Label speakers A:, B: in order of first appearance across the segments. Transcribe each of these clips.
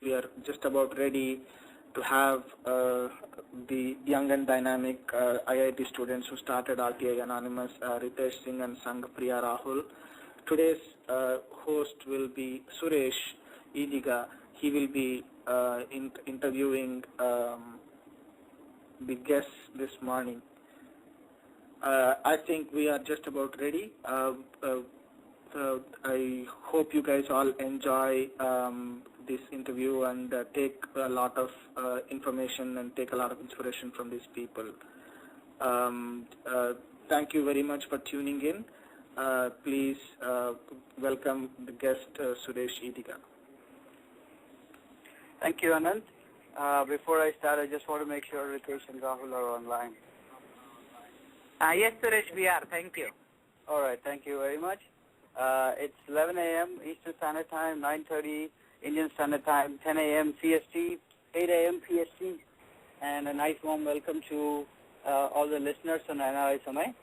A: We are just about ready to have the young and dynamic IIT students who started RTI Anonymous, Ritesh, Singh and Sangh Priya Rahul. Today's host will be Suresh Idiga. He will be interviewing the guests this morning. I think we are just about ready. I hope you guys all enjoy this interview and take a lot of information and take a lot of inspiration from these people. Thank you very much for tuning in. Please welcome the guest, Suresh Idiga.
B: Thank you, Anand. Before I start, I just want to make sure Ritesh and Rahul are online.
C: Yes, Suresh, we are. Thank you.
B: All right. Thank you very much. It's 11 a.m. Eastern Standard Time, 9:30 Indian Standard Time, 10 a.m. CST, 8 a.m. PST, and a nice warm welcome to all the listeners on NRI Samay.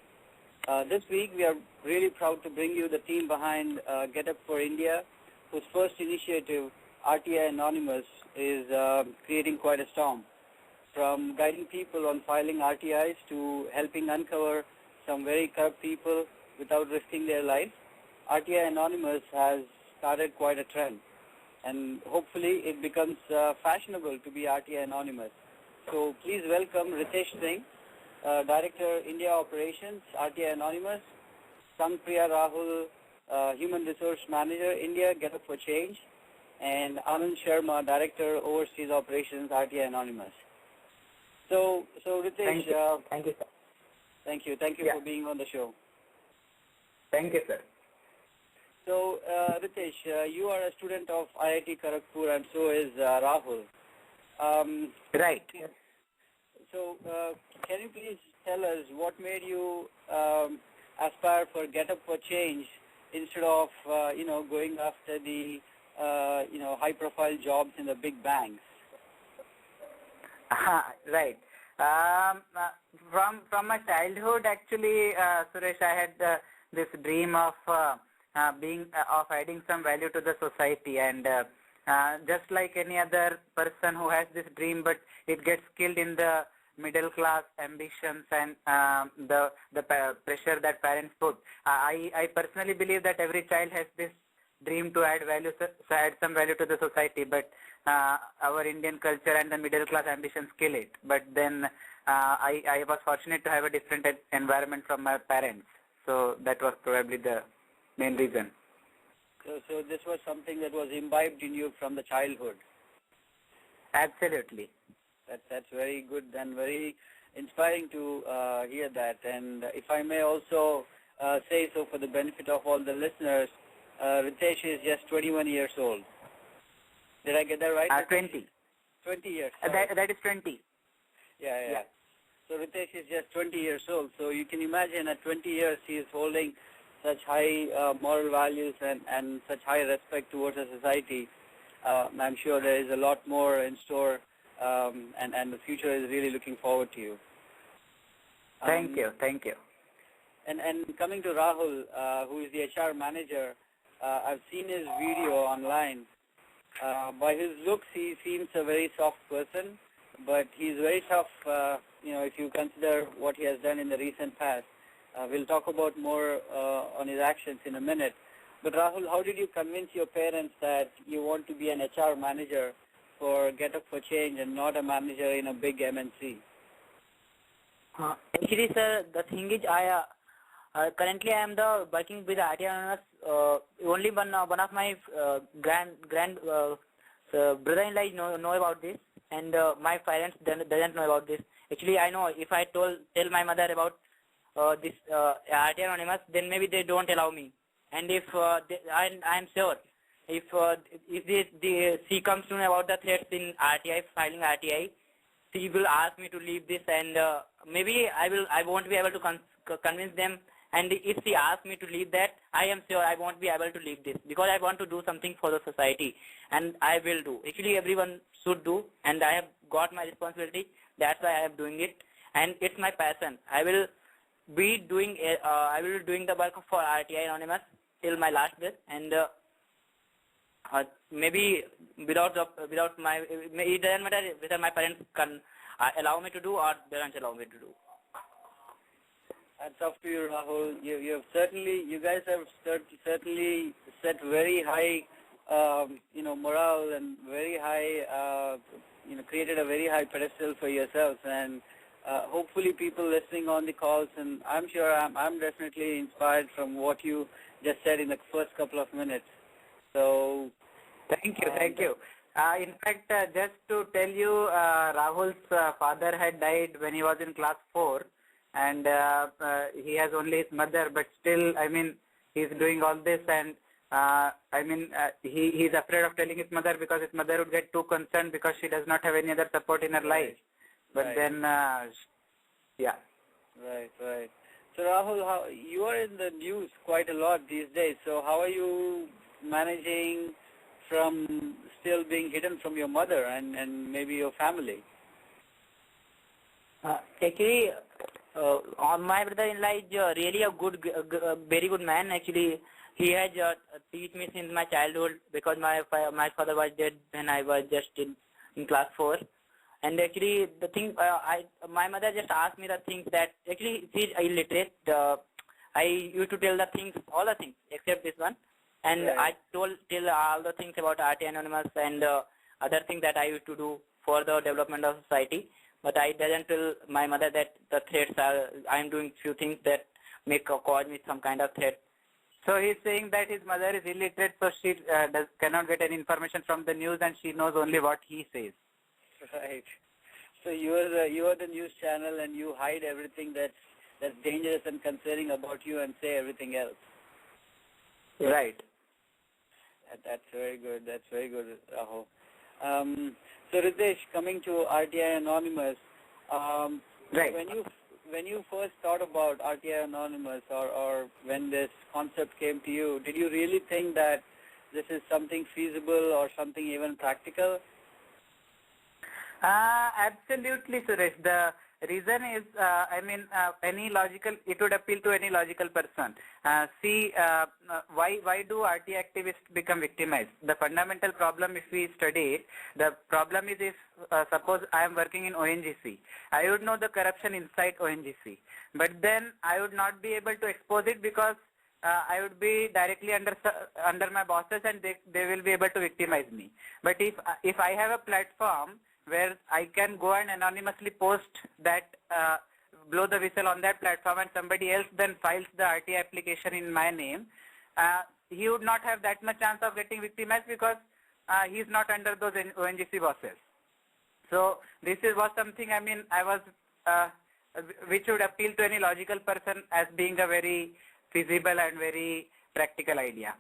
B: This week, we are really proud to bring you the team behind Get Up for India, whose first initiative, RTI Anonymous, is creating quite a storm. From guiding people on filing RTIs to helping uncover some very corrupt people without risking their lives, RTI Anonymous has started quite a trend. And hopefully it becomes fashionable to be RTI Anonymous. So please welcome Ritesh Singh, Director, India Operations, RTI Anonymous, Sangh Priya Rahul, Human Resource Manager, India, Get Up for Change, and Anand Sharma, Director, Overseas Operations, RTI Anonymous. So Ritesh,
C: thank you, sir.
B: Thank you for being on the show.
C: Thank you, sir.
B: So Ritesh, you are a student of IIT Kharagpur, and so is Rahul.
C: Right.
B: So can you please tell us what made you aspire for Get Up for Change instead of going after the high-profile jobs in the big banks?
C: Right. From my childhood, actually, Suresh, I had this dream of adding some value to the society, and just like any other person who has this dream, but it gets killed in the middle class ambitions and the pressure that parents put. I personally believe that every child has this dream to add some value to the society, but our Indian culture and the middle class ambitions kill it. But then I was fortunate to have a different environment from my parents, so that was probably the main reason.
B: So this was something that was imbibed in you from the childhood.
C: Absolutely.
B: That's very good and very inspiring to hear that. And if I may also say so for the benefit of all the listeners, Ritesh is just 21 years old. Did I get that right?
C: 20.
B: 20 years.
C: That is 20.
B: Yeah. So Ritesh is just 20 years old. So you can imagine at 20 years he is holding such high moral values and such high respect towards the society. I'm sure there is a lot more in store, and the future is really looking forward to you.
C: Thank you.
B: And coming to Rahul, who is the HR manager, I've seen his video online. By his looks, he seems a very soft person, but he's very tough, if you consider what he has done in the recent past. We'll talk about more on his actions in a minute. But Rahul, how did you convince your parents that you want to be an HR manager for Get Up for Change and not a manager in a big MNC?
C: Actually, sir, the thing is, currently I am working with RTI Anonymous. Only one of my grand brother-in-law know about this, and my parents doesn't know about this. Actually, I know if I tell my mother about this RTI Anonymous, then maybe they don't allow me. And if I am sure if she comes to know about the threats in RTI, filing RTI, she will ask me to leave this, and maybe I won't be able to convince them. And if she asks me to leave that, I am sure I won't be able to leave this, because I want to do something for the society, and I will do. Actually, everyone should do, and I have got my responsibility. That's why I am doing it, and it's my passion. I will be doing the work for RTI Anonymous till my last breath, and maybe without my, it doesn't matter whether my parents can allow me to do or they don't allow me to do.
B: That's up to you, Rahul. You guys have certainly set very high, morale and very high, created a very high pedestal for yourselves. And hopefully people listening on the calls, and I'm sure I'm definitely inspired from what you just said in the first couple of minutes. So,
C: thank you. In fact, just to tell you, Rahul's father had died when he was in class 4, and he has only his mother, but still, I mean, he's doing all this, and he's afraid of telling his mother because his mother would get too concerned because she does not have any other support in her life. But then, yeah.
B: Right. So Rahul, you are in the news quite a lot these days. So how are you managing from still being hidden from your mother and maybe your family?
C: Actually, my brother-in-law is really a very good man. Actually, he has taught me since my childhood because my father was dead when I was just in class 4. And actually, the thing, my mother just asked me the things that, actually, she's illiterate. I used to tell the things, all the things, except this one. And I tell all the things about RTI Anonymous and other things that I used to do for the development of society. But I didn't tell my mother that the threats are, I'm doing few things that cause me some kind of threat. So he's saying that his mother is illiterate, so she cannot get any information from the news, and she knows only what he says.
B: Right. So you are the news channel, and you hide everything that's dangerous and concerning about you, and say everything else.
C: Right.
B: That's very good. That's very good, Rahul. So Ritesh, coming to RTI Anonymous,
C: right.
B: When you first thought about RTI Anonymous, or when this concept came to you, did you really think that this is something feasible or something even practical?
C: Absolutely, Suresh. The reason is, it would appeal to any logical person. Why do RT activists become victimized? The fundamental problem, if we study it, the problem is if, suppose I am working in ONGC, I would know the corruption inside ONGC, but then I would not be able to expose it because I would be directly under my bosses, and they will be able to victimize me. But if I have a platform where I can go and anonymously post that, blow the whistle on that platform, and somebody else then files the RT application in my name, he would not have that much chance of getting victimized because he is not under those ONGC bosses. So this was something, which would appeal to any logical person as being a very feasible and very practical idea.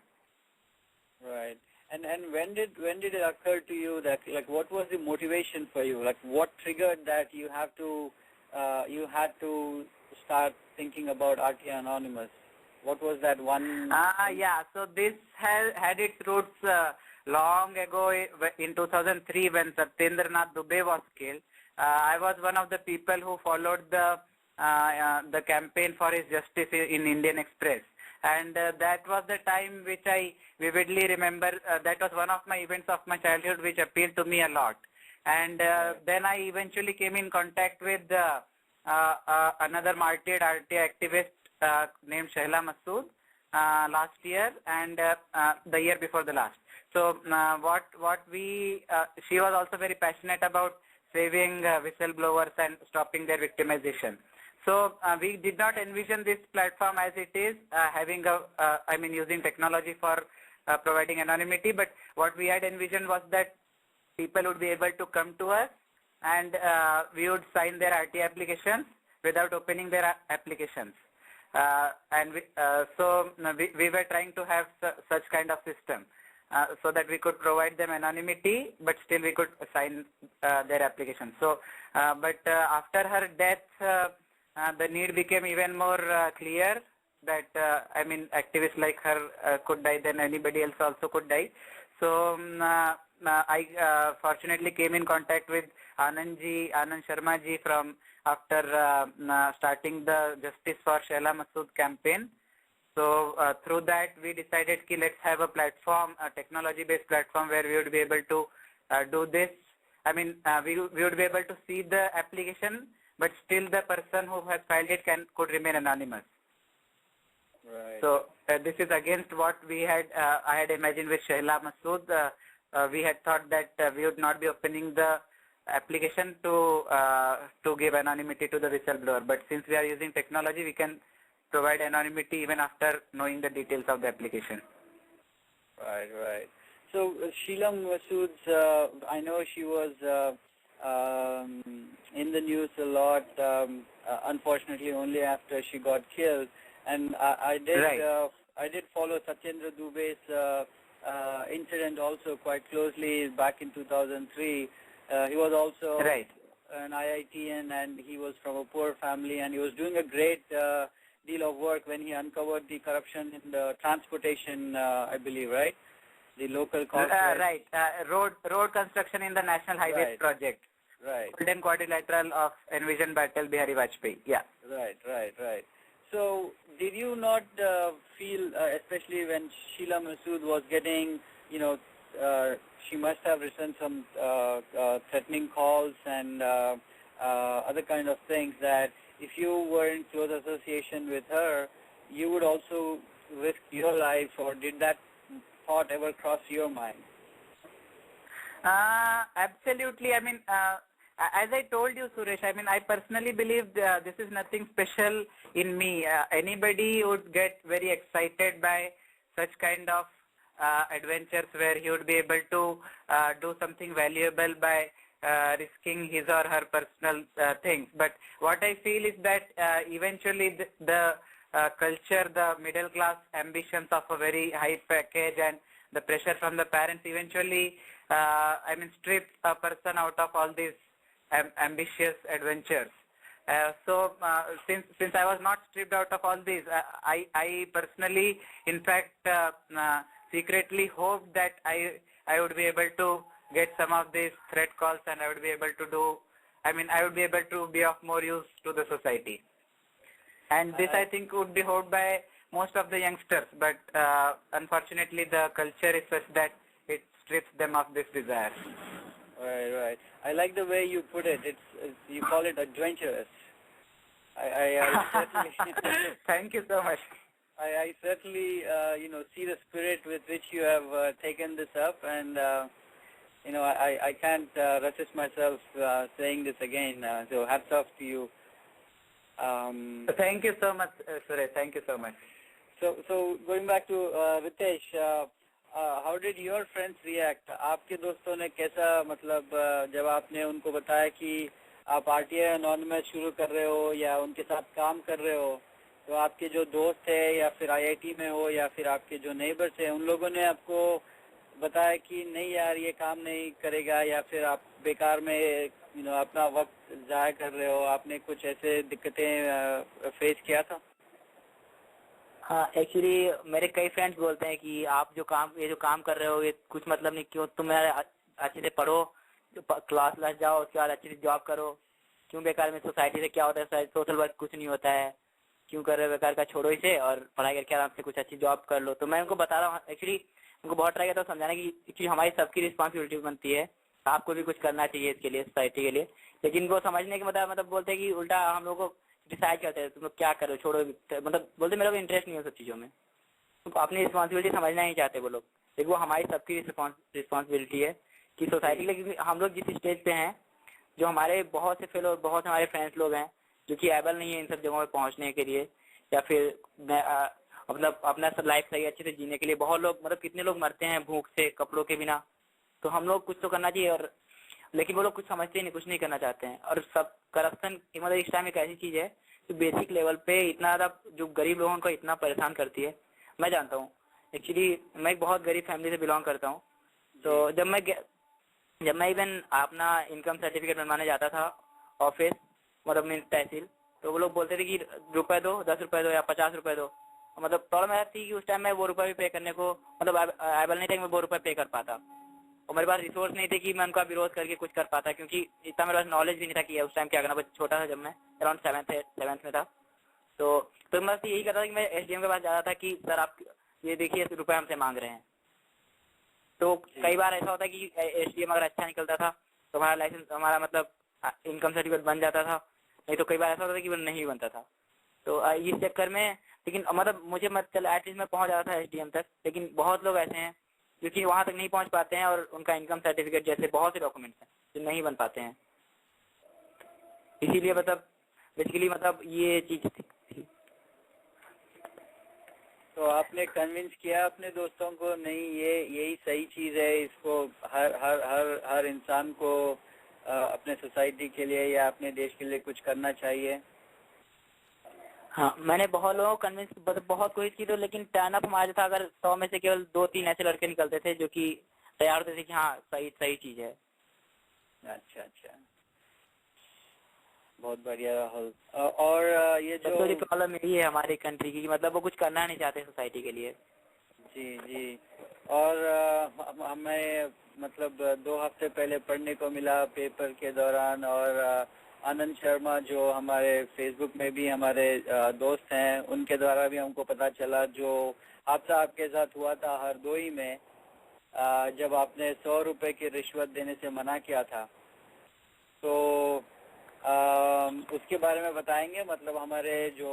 B: Right. And when did it occur to you that, like, what was the motivation for you? Like, what triggered that you had to start thinking about RTI Anonymous? What was that one?
C: So this had its roots long ago in 2003 when Satyendranath Dubey was killed. I was one of the people who followed the campaign for his justice in Indian Express. And that was the time which I vividly remember. That was one of my events of my childhood which appealed to me a lot. And then I eventually came in contact with another martyred RT activist named Shehla Massood last year and the year before the last. So she was also very passionate about saving whistleblowers and stopping their victimization. So we did not envision this platform as it is, using technology for providing anonymity, but what we had envisioned was that people would be able to come to us and we would sign their RT applications without opening their applications. So we were trying to have such kind of system so that we could provide them anonymity, but still we could sign their applications. So, after her death, the need became even more clear that, activists like her could die, then anybody else also could die. So I fortunately came in contact with Anand Sharma ji from after starting the Justice for Shehla Massood campaign. So through that, we decided that let's have a platform, a technology-based platform where we would be able to do this. I mean, we would be able to see the application, but still the person who has filed it could remain anonymous.
B: Right.
C: So this is against what we had. I had imagined with Shahla Masood. We had thought that we would not be opening the application to give anonymity to the whistleblower. But since we are using technology, we can provide anonymity even after knowing the details of the application.
B: Right, right. So Sheila Masood's, I know she was in the news a lot, unfortunately only after she got killed. And I did follow Satyendra Dubey's incident also quite closely back in 2003. He was also an IITian, and he was from a poor family, and he was doing a great deal of work when he uncovered the corruption in the transportation, I believe, right? The local corporate.
C: Road construction in the National Highways project.
B: Right.
C: Golden Quadrilateral of envisioned by Atal Bihari Vajpayee. Yeah.
B: Right. So, did you not feel, especially when Sheila Masood was getting, she must have received some threatening calls and other kind of things, that if you were in close association with her, you would also risk your life, or did that thought ever cross your mind?
C: Absolutely. I mean, as I told you, Suresh, I mean, I personally believe this is nothing special in me. Anybody would get very excited by such kind of adventures where he would be able to do something valuable by risking his or her personal things. But what I feel is that eventually the culture, the middle class ambitions of a very high package and the pressure from the parents eventually, strips a person out of all these ambitious adventures. So since I was not stripped out of all these, I personally, in fact, secretly hoped that I would be able to get some of these threat calls, and I would be able to be of more use to the society. And this, I think, would be hoped by most of the youngsters, but unfortunately the culture is such that it strips them of this desire.
B: Right. I like the way you put it. You call it adventurous. I certainly
C: Thank you so much.
B: I certainly see the spirit with which you have taken this up, and I can't resist myself saying this again. So hats off to you.
C: Thank you so much, Suresh. Thank you so much.
B: So going back to Ritesh, how did your friends react? आपके दोस्तों ने कैसा, मतलब जब आपने उनको बताया कि आप RTI Anonymous शुरू कर रहे हो या उनके साथ काम कर रहे हो, तो आपके जो दोस्त है या फिर IIT में हो या फिर आपके जो नेबर्स हैं, उन लोगों ने आपको बताया कि नहीं यार ये काम नहीं करेगा, या फिर आप बेकार में अपना वक्त ज़ाया कर रहे हो? आपने कुछ ऐसे दिक्कतें फेस किया था?
C: हाँ, एक्चुअली मेरे कई फ्रेंड्स बोलते हैं कि आप जो काम कर रहे हो ये कुछ मतलब नहीं, क्यों तुम अच्छे से पढ़ो, क्लास जाओ, उसके बाद अच्छे से जॉब करो, क्यों बेकार में सोसाइटी से क्या होता है, सोशल वर्क कुछ नहीं होता है, क्यों कर रहे हो बेकार का, छोड़ो इसे और पढ़ाई करके आराम से कुछ अच्छी जॉब कर लो। तो मैं उनको बता रहा हूँ, एक्चुअली उनको बहुत ट्राई करता हूँ समझाने की एक्चुअली हमारी सबकी रिस्पॉन्सिबिलिटी बनती है, आपको भी कुछ करना चाहिए इसके लिए, सोसाइटी के लिए। लेकिन वो समझने के मतलब बोलते हैं कि उल्टा हम लोग को डिसाइड करते हैं, तुम लोग क्या करो, छोड़ो, मतलब बोलते मेरा को इंटरेस्ट नहीं है सब चीज़ों में, तो अपनी रिस्पॉन्सिबिलिटी समझना नहीं चाहते वो लोग। लेकिन वो हमारी सबकी रिस्पॉन्सिबिलिटी है कि सोसाइटी के लिए हम लोग जिस स्टेज पे हैं, जो हमारे बहुत से फेलो, बहुत हमारे फ्रेंड्स लोग हैं जो कि एबल नहीं है इन सब जगहों पे पहुंचने के लिए, या फिर मतलब अपना सब लाइफ सही अच्छे से जीने के लिए, बहुत लोग, मतलब कितने लोग मरते हैं भूख से, कपड़ों के बिना। तो हम लोग कुछ तो करना चाहिए, और लेकिन वो लोग कुछ समझते ही नहीं, कुछ नहीं करना चाहते हैं। और सब करप्शन मतलब इस टाइम एक ऐसी चीज है जो बेसिक लेवल पे इतना ज्यादा जो गरीब लोगों को इतना परेशान करती है। मैं जानता हूँ, एक्चुअली मैं एक बहुत गरीब फैमिली से बिलोंग करता हूँ। तो जब मैं इवन अपना इनकम सर्टिफिकेट बनवाने जाता था ऑफिस, मतलब तहसील, तो वो लोग बोलते थे कि रुपए दो, 10 रुपए दो या 50 रुपए दो। मतलब प्रॉब्लम ऐसा थी कि उस टाइम मैं वो रुपए भी पे करने को मतलब एबल नहीं था कि मैं वो रुपए पे कर पाता, और मेरे पास रिसोर्स नहीं थे कि मैं उनका विरोध करके कुछ कर पाता, क्योंकि इतना मेरे पास नॉलेज भी नहीं था कि उस टाइम क्या करना। बस छोटा था, जब मैं अराउंड 7th में था। तो तो मैं यही करता था कि मैं एसडीएम के पास जाता था कि सर आप ये देखिए रुपए हमसे मांग रहे हैं। तो कई बार ऐसा होता है कि एसडीएम अगर अच्छा निकलता था तो हमारा लाइसेंस, हमारा मतलब इनकम सर्टिफिकेट बन जाता था, नहीं तो कई बार ऐसा होता था कि वो नहीं बनता था। तो इस चक्कर में, लेकिन मतलब मुझे एटलीस्ट मैं पहुंच जाता था एसडीएम तक, लेकिन बहुत लोग ऐसे हैं जो कि वहां तक नहीं पहुंच पाते हैं और उनका इनकम सर्टिफिकेट जैसे बहुत से डॉक्यूमेंट्स हैं जो नहीं बन पाते हैं। इसीलिए मतलब बेसिकली मतलब ये चीज थी।
B: तो आपने कन्विंस किया अपने दोस्तों को, नहीं ये यही सही चीज है, इसको हर हर हर हर इंसान को अपने सोसाइटी के लिए या अपने देश के लिए कुछ करना चाहिए?
C: हाँ, मैंने बहुत लोगों को कन्विंस, बहुत कोशिश की, तो लेकिन टर्न अप हमारा था, अगर 100 में से केवल 2-3 ऐसे लड़के निकलते थे जो कि तैयार होते थे कि हाँ सही चीज है।
B: अच्छा अच्छा, बहुत बढ़िया राहुल। और ये जो
C: थोड़ी प्रॉब्लम यही है हमारी कंट्री की, मतलब वो कुछ करना नहीं चाहते सोसाइटी के लिए।
B: जी जी। और हमें मतलब 2 हफ्ते पहले पढ़ने को मिला पेपर के दौरान, और आनंद शर्मा जो हमारे फेसबुक में भी हमारे दोस्त हैं, उनके द्वारा भी हमको पता चला जो हादसा आपके साथ हुआ था हरदोई में, जब आपने 100 रुपए की रिश्वत देने से मना किया था। तो उसके बारे में बताएंगे, मतलब हमारे जो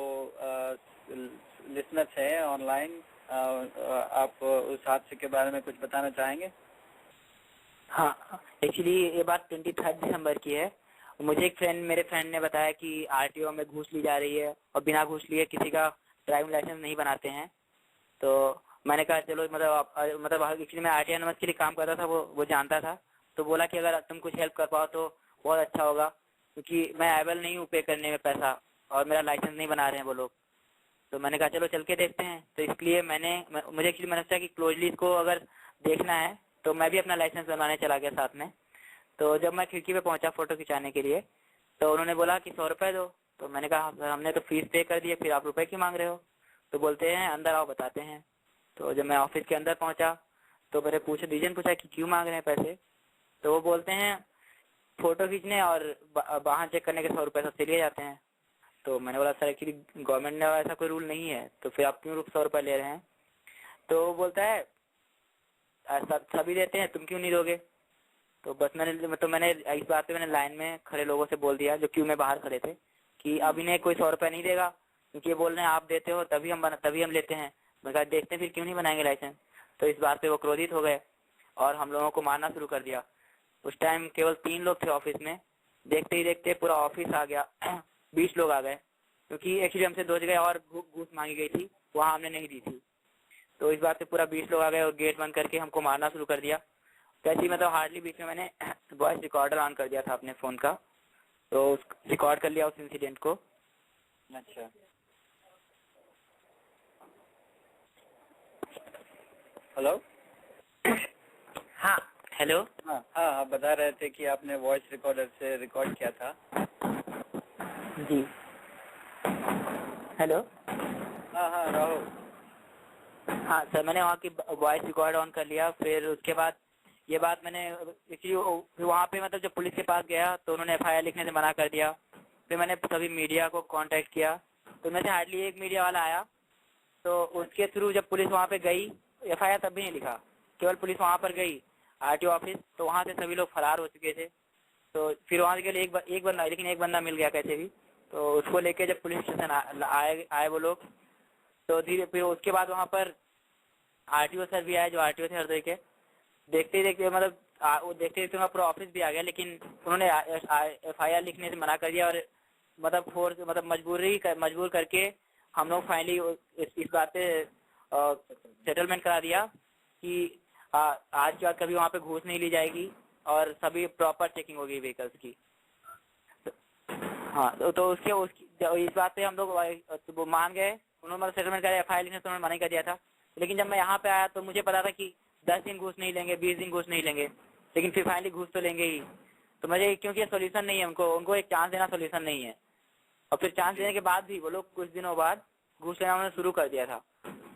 B: लिसनर्स हैं ऑनलाइन, आप उस हादसे के बारे में कुछ बताना चाहेंगे?
C: हाँ, एक्चुअली ये बात 23 दिसंबर की है। मुझे मेरे फ्रेंड ने बताया कि आरटीओ में घूस ली जा रही है और बिना घूस लिए किसी का ड्राइविंग लाइसेंस नहीं बनाते हैं। तो मैंने कहा चलो, मतलब एक्चुअली मैं आरटीआई एनोनिमस के लिए काम करता था, वो जानता था, तो बोला कि अगर तुम कुछ हेल्प कर पाओ तो बहुत अच्छा होगा, क्योंकि मैं एबल नहीं हूँ पे करने में पैसा, और मेरा लाइसेंस नहीं बना रहे हैं वो लोग। तो मैंने कहा चलो चल के देखते हैं। तो इसलिए मुझे एक्चुअली मैंने सोचा कि क्लोजली इसको अगर देखना है तो मैं भी अपना लाइसेंस बनवाने चला गया साथ में। तो जब मैं खिड़की पे पहुंचा फोटो खिंचाने के लिए, तो उन्होंने बोला कि 100 रुपए दो। तो मैंने कहा सर हमने तो फीस पे कर दी है, फिर आप रुपए क्यों मांग रहे हो? तो बोलते हैं अंदर आओ बताते हैं। तो जब मैं ऑफिस के अंदर पहुंचा तो मैंने रीजन पूछा कि क्यों मांग रहे हैं पैसे। तो वो बोलते हैं फोटो खींचने और वाहन चेक करने के 100 रुपए सबसे लिए जाते हैं। तो मैंने बोला सर एक्चुअली गवर्नमेंट ने ऐसा कोई रूल नहीं है, तो फिर आप क्यों 100 रुपए ले रहे हैं? तो वो बोलता है सभी देते हैं, तुम क्यों नहीं दोगे? तो बस मैंने इस बात पे मैंने लाइन में खड़े लोगों से बोल दिया जो क्यों में बाहर खड़े थे कि अब इन्हें कोई 100 रुपए नहीं देगा, क्योंकि ये बोल रहे हैं आप देते हो तभी हम लेते हैं। मैं कहा देखते फिर क्यों नहीं बनाएंगे लाइसेंस। तो इस बात पे वो क्रोधित हो गए और हम लोगों को मारना शुरू कर दिया। उस टाइम केवल 3 लोग थे ऑफिस में, देखते ही देखते पूरा ऑफिस आ गया 20 लोग आ गए, क्योंकि एक्चुअली हमसे 2 जगह और घूस मांगी गई थी, वहाँ हमने नहीं दी थी। तो इस बात पे पूरा 20 लोग आ गए और गेट बंद करके हमको मारना शुरू कर दिया। कैसे मतलब हार्डली बीच में मैंने वॉइस रिकॉर्डर ऑन कर दिया था अपने फोन का, तो रिकॉर्ड कर लिया उस इंसिडेंट को।
B: अच्छा, हेलो।
C: हाँ हेलो।
B: हाँ हाँ, आप बता रहे थे कि आपने वॉइस रिकॉर्डर से रिकॉर्ड किया था।
C: जी हेलो।
B: हाँ हाँ राहुल।
C: हाँ सर, मैंने वहाँ की वॉइस रिकॉर्ड ऑन कर लिया। फिर उसके बाद ये बात मैंने एक्चुअली वहाँ पे मतलब जब पुलिस के पास गया तो उन्होंने एफआईआर लिखने से मना कर दिया। फिर मैंने सभी मीडिया को कांटेक्ट किया, तो उनमें से हार्डली एक मीडिया वाला आया। तो उसके थ्रू जब पुलिस वहाँ पे गई, एफआईआर तब भी नहीं लिखा, केवल पुलिस वहाँ पर गई आरटीओ ऑफिस, तो वहाँ से सभी लोग फरार हो चुके थे। तो फिर वहाँ के लिए एक बंदा, लेकिन एक बंदा मिल गया कैसे भी। तो उसको लेके जब पुलिस स्टेशन आए वो लोग, तो धीरे फिर उसके बाद वहाँ पर आरटीओ सर भी आए जो आरटीओ थे हरदोई के। देखते ही देखते मतलब वो देखते देखते वहाँ पूरा ऑफिस भी आ गया, लेकिन उन्होंने एफआईआर लिखने से मना कर दिया और मतलब फोर्स मतलब मजबूर करके हम लोग फाइनली इस बात पे सेटलमेंट करा दिया कि आज के बाद कभी वहाँ पे घूस नहीं ली जाएगी और सभी प्रॉपर चेकिंग होगी व्हीकल्स की। हाँ, तो उसकी इस बात पे हम लोग वो मान गए। उन्होंने सेटलमेंट करा, एफआईआर लिखने से उन्होंने मना कर दिया था। लेकिन जब मैं यहाँ पे आया तो मुझे पता था कि 10 दिन घूस नहीं लेंगे, 20 दिन घूस नहीं लेंगे, लेकिन फिर फाइनली घूस तो लेंगे ही। तो मुझे क्योंकि सोल्यूशन नहीं है, उनको एक चांस देना सोल्यूशन नहीं है। और फिर चांस देने के बाद भी वो लोग कुछ दिनों बाद घूस लेना उन्होंने शुरू कर दिया था।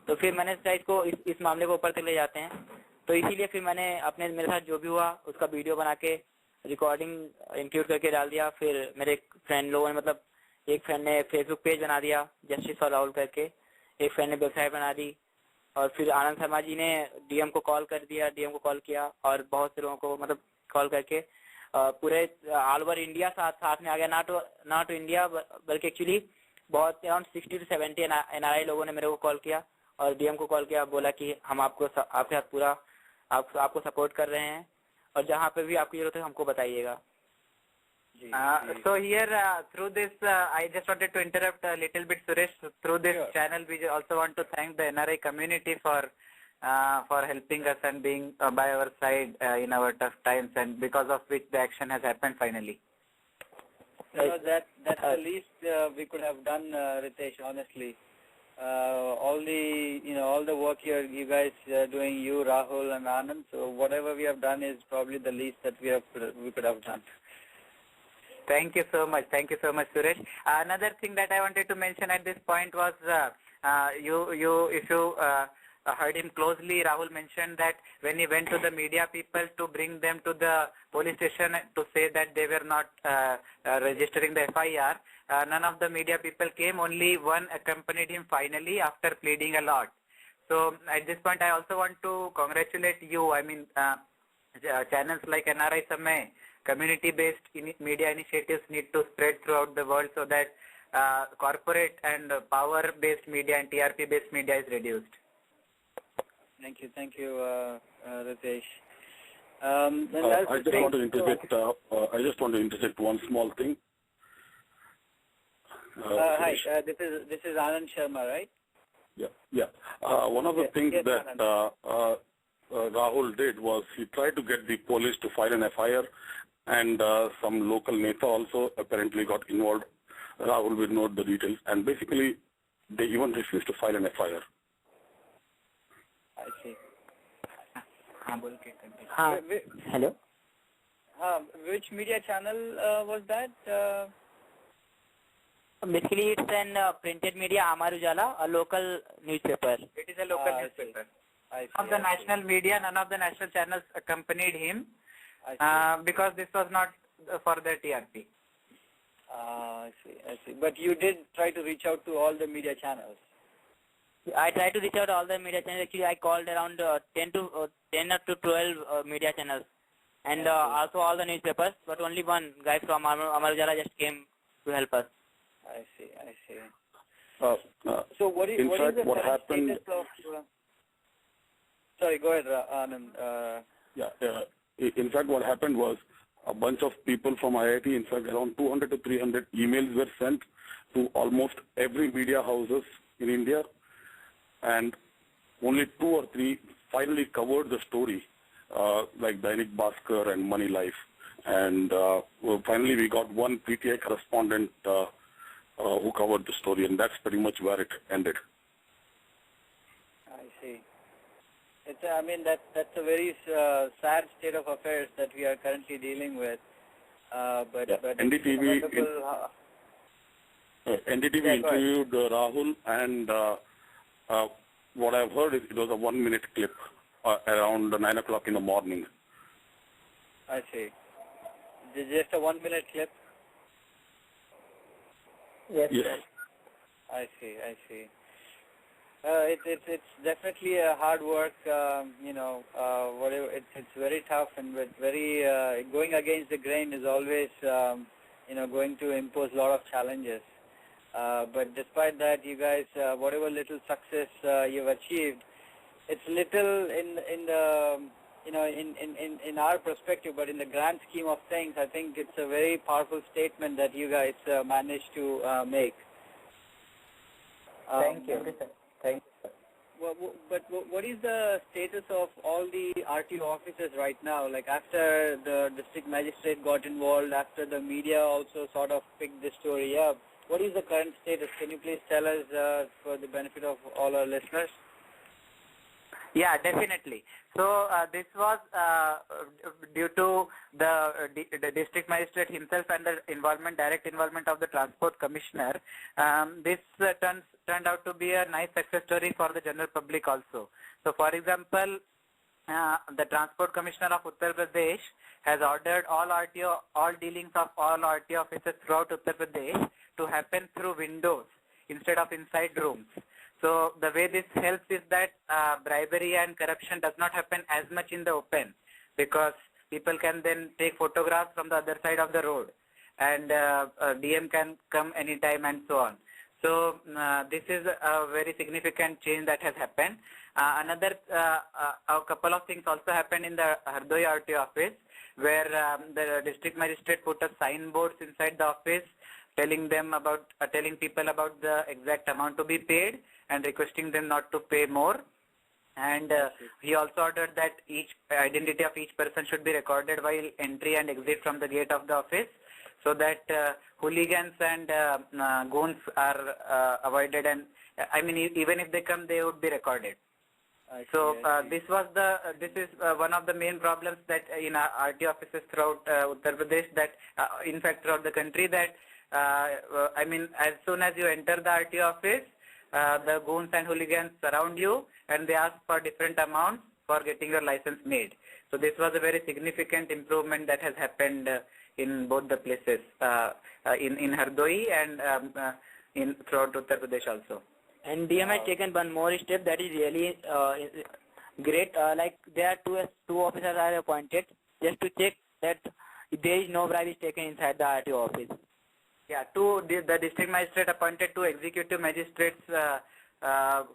C: तो फिर मैंने सोचा इसको इस मामले को ऊपर तक ले जाते हैं। तो इसीलिए फिर मैंने मेरे साथ जो भी हुआ उसका वीडियो बना के रिकॉर्डिंग इंक्लूड करके डाल दिया। फिर मेरे फ्रेंड लोगों ने मतलब एक फ्रेंड ने फेसबुक पेज बना दिया जस्टिस फॉर राहुल करके, एक फ्रेंड ने वेबसाइट बना दी, और फिर आनंद शर्मा जी ने डीएम को कॉल कर दिया, डीएम को कॉल किया और बहुत से लोगों को मतलब कॉल करके पूरे ऑल ओवर इंडिया साथ में आ गया, नॉट टू इंडिया बल्कि एक्चुअली बहुत अराउंड 60 to 70 एनआरआई लोगों ने मेरे को कॉल किया और डीएम को कॉल किया, बोला कि हम आपके साथ पूरा आपको सपोर्ट कर रहे हैं और जहाँ पे भी आपकी जरूरत है हमको बताइएगा. So here through this I just wanted to interrupt a little bit, Suresh. Through this channel we also want to thank the NRI community for helping us and being by our side in our tough times, and because of which the action has happened finally.
B: That's the least we could have done, Ritesh, honestly. All the work you guys doing, you, Rahul and Anand, so whatever we have done is probably the least that we could have done.
C: Thank you so much, Suresh. Another thing that I wanted to mention at this point was if you heard him closely, Rahul mentioned that when he went to the media people to bring them to the police station to say that they were not registering the FIR, none of the media people came, only one accompanied him finally after pleading a lot. So at this point I also want to congratulate you. I mean, channels like NRI Samay, community-based media initiatives need to spread throughout the world so that corporate and power-based media and TRP-based media is reduced.
B: Thank you, Ritesh.
D: I just want to interject one small thing.
B: Hi, this is Anand Sharma, right?
D: Yeah. One of the things that Rahul did was he tried to get the police to file an FIR, and some local neta also apparently got involved. Rahul will note the details, and basically they even refused to file an FIR.
B: I see.
C: Hello.
B: Which media channel was that?
C: Basically, it's an printed media, Amar Ujala, a local newspaper. It is a local newspaper. None of the national media, none of the national channels accompanied him because this was not for their TRP.
B: I see. But you did try to reach out to all the media channels.
C: I tried to reach out to all the media channels. Actually, I called around 10 to 12 media channels, and also all the newspapers. But only one guy from Amar Ujala just came to help us.
B: I see. So what is the
D: happened?
B: Status of? Sorry, go ahead, Anand.
D: In fact, what happened was a bunch of people from IIT, in fact, around 200 to 300 emails were sent to almost every media houses in India, and only 2 or 3 finally covered the story, like Dainik Bhaskar and Money Life. And finally we got one PTI correspondent who covered the story, and that's pretty much where it ended.
B: I see. That's a very sad state of affairs that we are currently dealing with. But
D: NDTV interviewed Rahul, and what I've heard is it was a 1-minute clip around 9 o'clock in the morning.
B: I see. Just a 1-minute clip?
C: Yes.
B: I see. It's definitely a hard work. Whatever. It's very tough, and with very going against the grain is always going to impose a lot of challenges. But despite that, you guys, whatever little success you've achieved, it's little in our perspective, but in the grand scheme of things, I think it's a very powerful statement that you guys managed to make.
C: Thank you. Thank you.
B: But what is the status of all the RTO officers right now? Like after the district magistrate got involved, after the media also sort of picked the story up, what is the current status? Can you please tell us for the benefit of all our listeners?
C: Yeah, definitely. So this was due to the district magistrate himself and the direct involvement of the transport commissioner. This turned out to be a nice success story for the general public also. So, for example, the transport commissioner of Uttar Pradesh has ordered all dealings of all RTO officers throughout Uttar Pradesh
B: to happen through windows instead of inside rooms. So the way this helps is that bribery and corruption does not happen as much in the open, because people can then take photographs from the other side of the road, and DM can come anytime and so on. So this is a very significant change that has happened. A couple of things also happened in the Hardoi RTO office, where the district magistrate put a signboards inside the office telling people about the exact amount to be paid and requesting them not to pay more. And he also ordered that each identity of each person should be recorded while entry and exit from the gate of the office, so that hooligans and goons are avoided, and I mean even if they come, they would be recorded. So this is one of the main problems that in our RT offices throughout Uttar Pradesh, that in fact throughout the country, that I mean as soon as you enter the RT office, the goons and hooligans surround you and they ask for different amounts for getting your license made. So this was a very significant improvement that has happened in both the places, in Hardoi and in throughout Uttar Pradesh also.
C: And DM has taken one more step that is really great. Like there are two officers are appointed just to check that there is no bribe is taken inside the RTO office.
B: Yeah, the district magistrate appointed 2 executive magistrates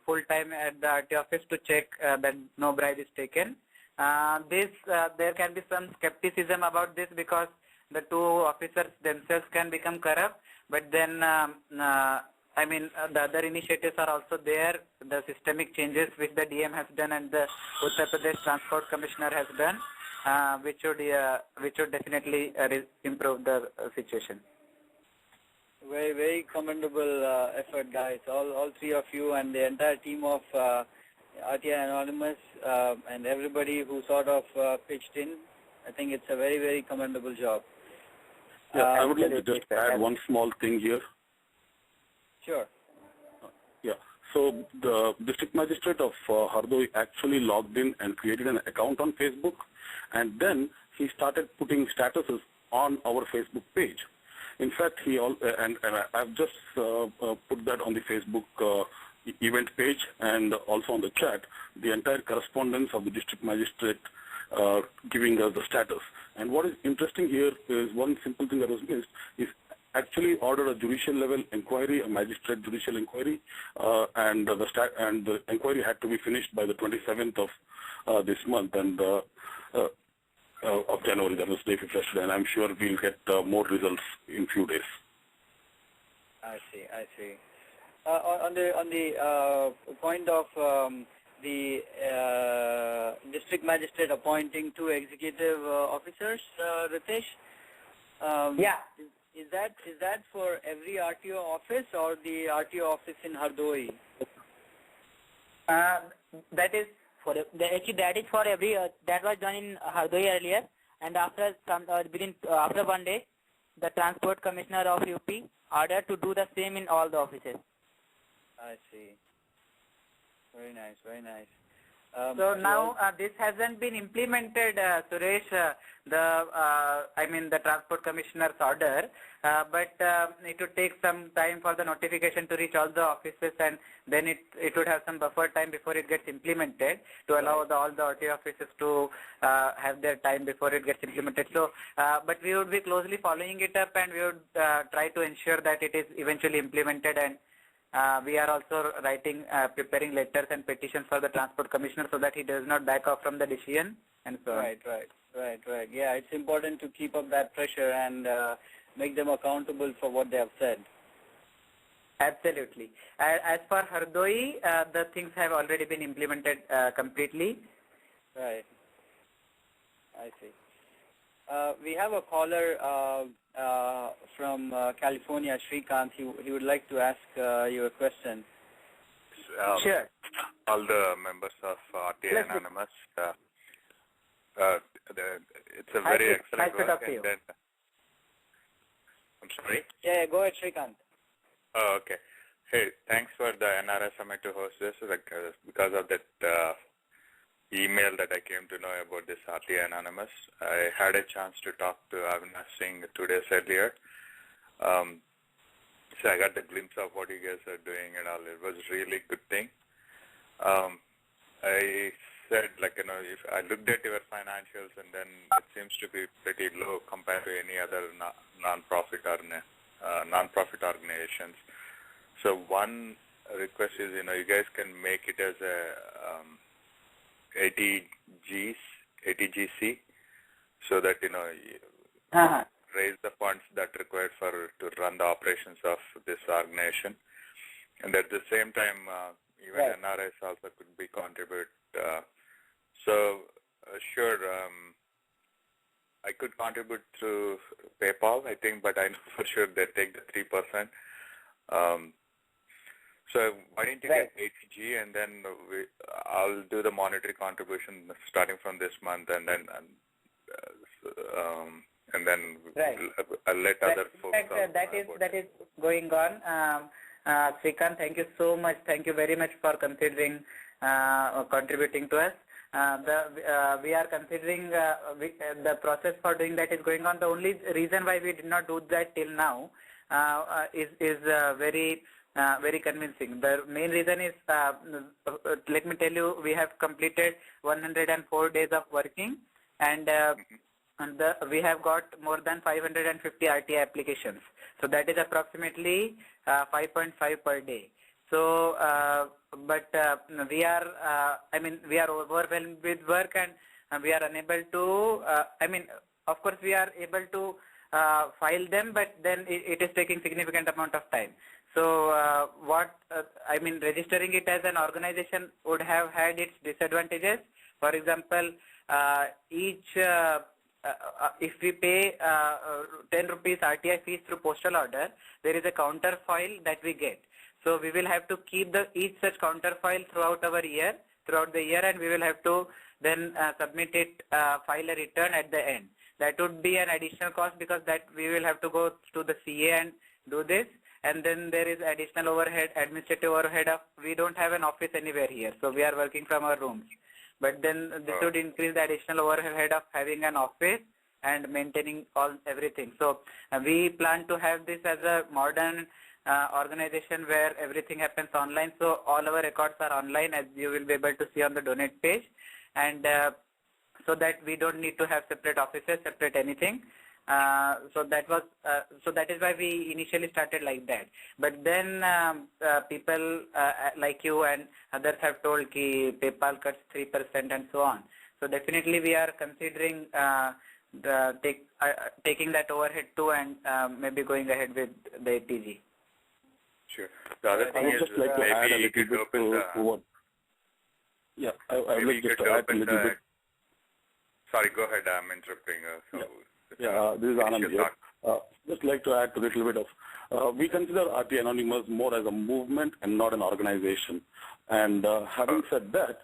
B: full time at the RTO office to check that no bribe is taken. There can be some skepticism about this, because the 2 officers themselves can become corrupt, but then I mean the other initiatives are also there, the systemic changes which the DM has done and the Uttar Pradesh Transport Commissioner has done, which would definitely improve the situation.
E: Very, very commendable effort, guys. All 3 of you and the entire team of RTI Anonymous and everybody who sort of pitched in. I think it's a very, very commendable job.
D: Yeah, I would like to just add one small thing here.
E: Sure.
D: Yeah. So the district magistrate of Hardoi actually logged in and created an account on Facebook, and then he started putting statuses on our Facebook page. In fact, and I've just put that on the Facebook event page and also on the chat, the entire correspondence of the district magistrate giving us the status. And what is interesting here is one simple thing that was missed is actually ordered a judicial level inquiry, a magistrate judicial inquiry, and the inquiry had to be finished by the 27th of this month and of January. That was day 50 yesterday, and I'm sure we'll get more results in few days.
E: I see. On the point of the district magistrate appointing 2 executive officers, Ritesh.
C: Yeah.
E: Is that for every RTO office or the RTO office in Hardoi?
C: That is for every. That was done in Hardoi earlier, and after after one day, the Transport Commissioner of UP ordered to do the same in all the offices.
E: I see. Very nice, very nice.
B: So now this hasn't been implemented, Suresh, the Transport Commissioner's order, but it would take some time for the notification to reach all the offices, and then it would have some buffer time before it gets implemented to allow all the RTO offices to have their time before it gets implemented. So, but we would be closely following it up, and we would try to ensure that it is eventually implemented, and we are also preparing letters and petitions for the Transport Commissioner so that he does not back off from the decision and so on.
E: Right. Yeah, it's important to keep up that pressure and make them accountable for what they have said.
B: Absolutely. As for Hardoi, the things have already been implemented completely.
E: Right. I see. We have a caller from California, Shrikant. He would like to ask you a question.
B: Sure.
F: All the members of RTI Anonymous, it's a very excellent work. And then, I'm sorry?
E: Yeah, go ahead, Shrikant.
F: Oh, okay. Hey, thanks for the NRI Samay to host this. Because of that email that I came to know about this RTI Anonymous, I had a chance to talk to Anna Singh 2 days earlier. So I got the glimpse of what you guys are doing and all. It was really good thing. I said, like, if I looked at your financials, and then it seems to be pretty low compared to any other non-profit organizations. So one request is, you guys can make it as a 80GC, so that, raise the funds that required to run the operations of this organization. And at the same time, even NRIs also could be contribute. Sure, I could contribute through PayPal, I think, but I know for sure they take the 3%. So why don't you get 80G, and then I'll do the monetary contribution starting from this month, and then I'll let other folks.
C: That is going on. Srikanth, thank you so much. Thank you very much for considering contributing to us. We are considering the process for doing that is going on. The only reason why we did not do that till now is very convincing. The main reason is, let me tell you, we have completed 104 days of working, and we have got more than 550 RTI applications. So that is approximately 5.5 per day. So, but we are overwhelmed with work, and we are unable to, of course we are able to file them, but then it is taking significant amount of time. So registering it as an organization would have had its disadvantages. For example, if we pay 10 rupees RTI fees through postal order, there is a counter file that we get. So we will have to keep each such counter file throughout the year, and we will have to then submit it, file a return at the end. That would be an additional cost, because that we will have to go to the CA and do this. And then there is additional overhead, administrative overhead of, we don't have an office anywhere here, so we are working from our rooms. But then this would increase the additional overhead of having an office and maintaining everything. So we plan to have this as a modern organization where everything happens online. So all our records are online, as you will be able to see on the donate page, and so that we don't need to have separate offices, separate anything. So that is why we initially started like that. But then people like you and others have told that PayPal cuts 3% and so on. So definitely we are considering taking that overhead too, and maybe going ahead with the 80G.
F: Sure. The other thing is,
D: like to add a little bit to what. Yeah, I would like just to add a little bit.
F: Sorry, go ahead. I'm interrupting.
D: This is Anand here. Just like to add a little bit of, we consider RTI Anonymous more as a movement and not an organization. And having said that,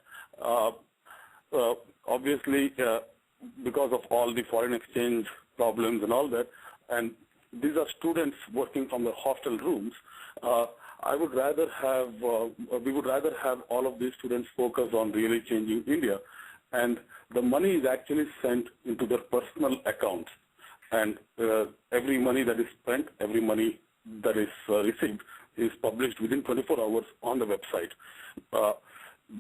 D: obviously, because of all the foreign exchange problems and all that, and these are students working from the hostel rooms, we would rather have all of these students focus on really changing India. And the money is actually sent into their personal accounts. And every money that is spent, every money that is received is published within 24 hours on the website.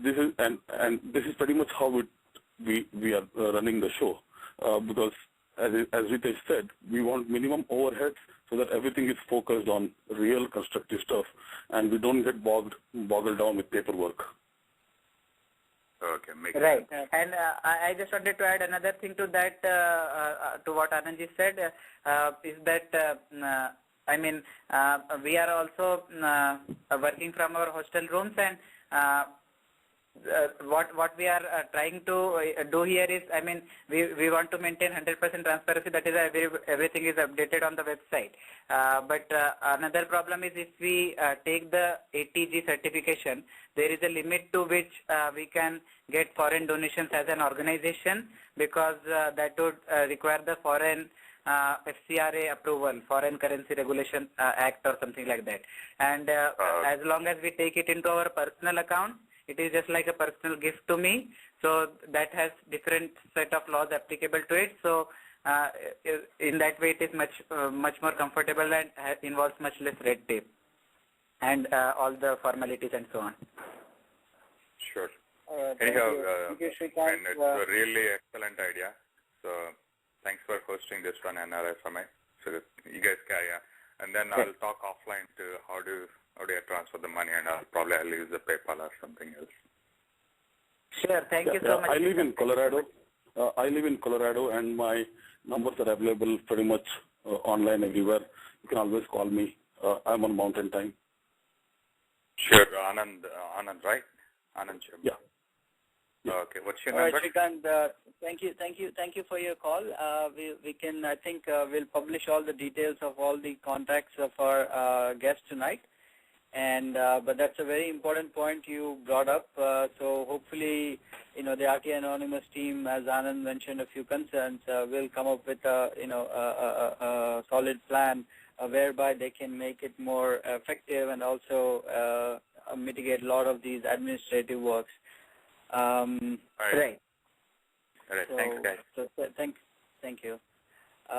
D: This is pretty much how we are running the show, because as Ritesh said, we want minimum overheads so that everything is focused on real constructive stuff, and we don't get bogged down with paperwork.
F: Okay,
C: right. And I just wanted to add another thing to that, to what Anandji said, is that we are also working from our hostel rooms, and what we are trying to do here is, we want to maintain 100% transparency. That is why everything is updated on the website. But another problem is, if we take the 80G certification, there is a limit to which we can get foreign donations as an organization, because that would require the foreign FCRA approval, Foreign Currency Regulation Act or something like that. And as long as we take it into our personal account, it is just like a personal gift to me. So that has different set of laws applicable to it. So in that way it is much more comfortable and involves much less red tape and all the formalities and so on.
F: Sure.
B: Anyhow,
F: it's a really excellent idea. So thanks for hosting this one, NRI Samay. So that you guys can, and then I'll talk offline to how do I transfer the money, and I'll use the PayPal or something else.
C: Sure. Thank you so much.
D: I live in Colorado. And my numbers are available pretty much online everywhere. You can always call me. I'm on Mountain Time.
F: Sure, Anand, right? Anand.
D: Yeah.
F: Okay. What's your number?
B: Shrikant, thank you for your call. We can, I think, we'll publish all the details of all the contacts of our guests tonight. And but that's a very important point you brought up. So hopefully, the RTI Anonymous team, as Anand mentioned a few concerns, will come up with a solid plan whereby they can make it more effective and also mitigate a lot of these administrative works.
C: Right.
F: All right. Thanks, guys.
B: So thank you.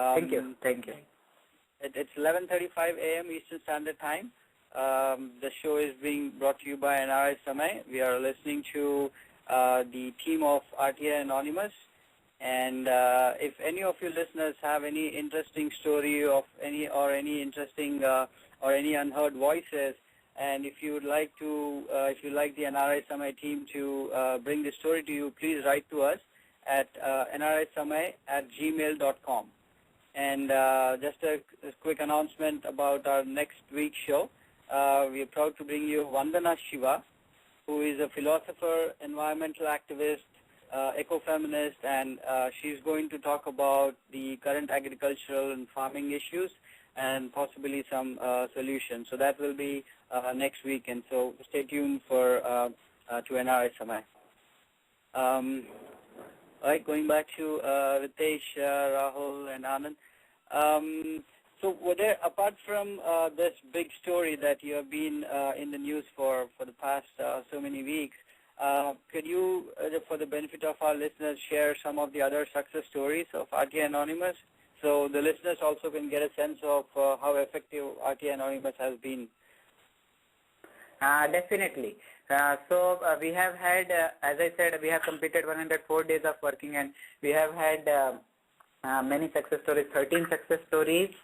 C: Thank you.
B: It's 11:35 a.m. Eastern Standard Time. The show is being brought to you by NRI Samay. We are listening to the team of RTI Anonymous. And if any of you listeners have any interesting story of any interesting or any unheard voices, and if you would like to, if you like the NRI Samay team to bring the story to you, please write to us at nrisamay@gmail.com. And just a quick announcement about our next week's show. We are proud to bring you Vandana Shiva, who is a philosopher, environmental activist, ecofeminist, and she's going to talk about the current agricultural and farming issues and possibly some solutions. So that will be next week, and so stay tuned for to NRI Samay. All right, going back to Ritesh, Rahul, and Anand. So were there, apart from this big story that you have been in the news for the past so many weeks, could you, for the benefit of our listeners, share some of the other success stories of RTI Anonymous so the listeners also can get a sense of how effective RTI Anonymous has been?
C: Definitely. So we have had, as I said, we have completed 104 days of working, and we have had many success stories, 13 success stories,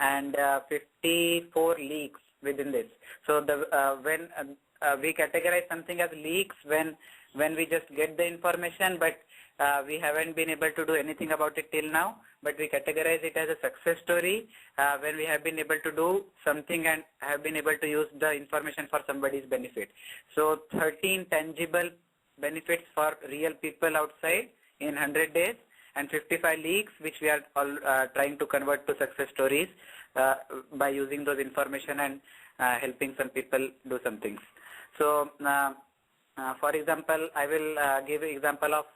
C: and 54 leaks within this. So when we categorize something as leaks when we just get the information, but we haven't been able to do anything about it till now, but we categorize it as a success story when we have been able to do something and have been able to use the information for somebody's benefit. So 13 tangible benefits for real people outside in 100 days, and 55 leaks which we are all trying to convert to success stories by using those information and helping some people do some things. So for example, I will give an example of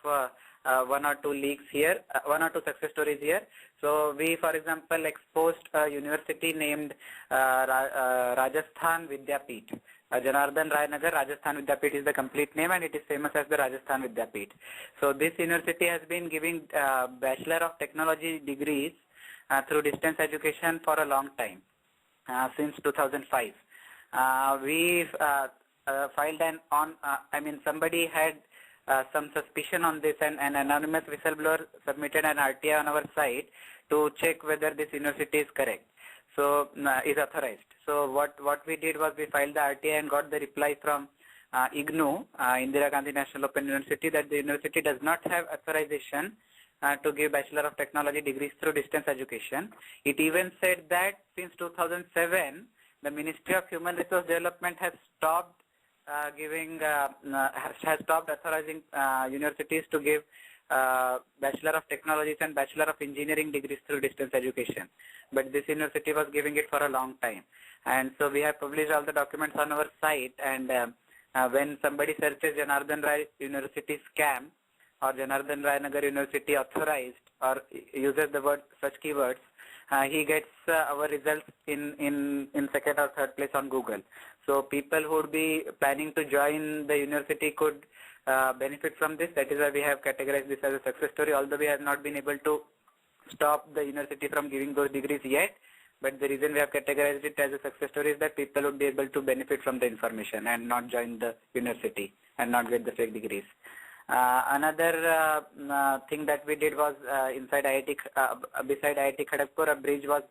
C: one or two leaks here, one or two success stories here. So we, for example, exposed a university named Rajasthan Vidyapeeth. Janardhan Rai Nagar Rajasthan Vidyapeeth is the complete name, and it is famous as the Rajasthan Vidyapeeth. So this university has been giving Bachelor of Technology degrees through distance education for a long time, since 2005. We filed somebody had some suspicion on this, and an anonymous whistleblower submitted an RTI on our site to check whether this university is correct. So is authorized. So what we did was we filed the RTI and got the reply from IGNU, Indira Gandhi National Open University, that the university does not have authorization to give Bachelor of Technology degrees through distance education. It even said that since 2007, the Ministry of Human Resource Development has stopped has stopped authorizing universities to give Bachelor of Technologies and Bachelor of Engineering degrees through distance education. But this university was giving it for a long time. And so we have published all the documents on our site, and when somebody searches Janardhan Rai University scam or Janardhan Rai Nagar University authorized or uses the word such keywords, he gets our results in second or third place on Google. So people who would be planning to join the university could benefit from this. That is why we have categorized this as a success story, although we have not been able to stop the university from giving those degrees yet. But the reason we have categorized it as a success story is that people would be able to benefit from the information and not join the university and not get the fake degrees. Another thing that we did was inside IIT, beside IIT Kharagpur,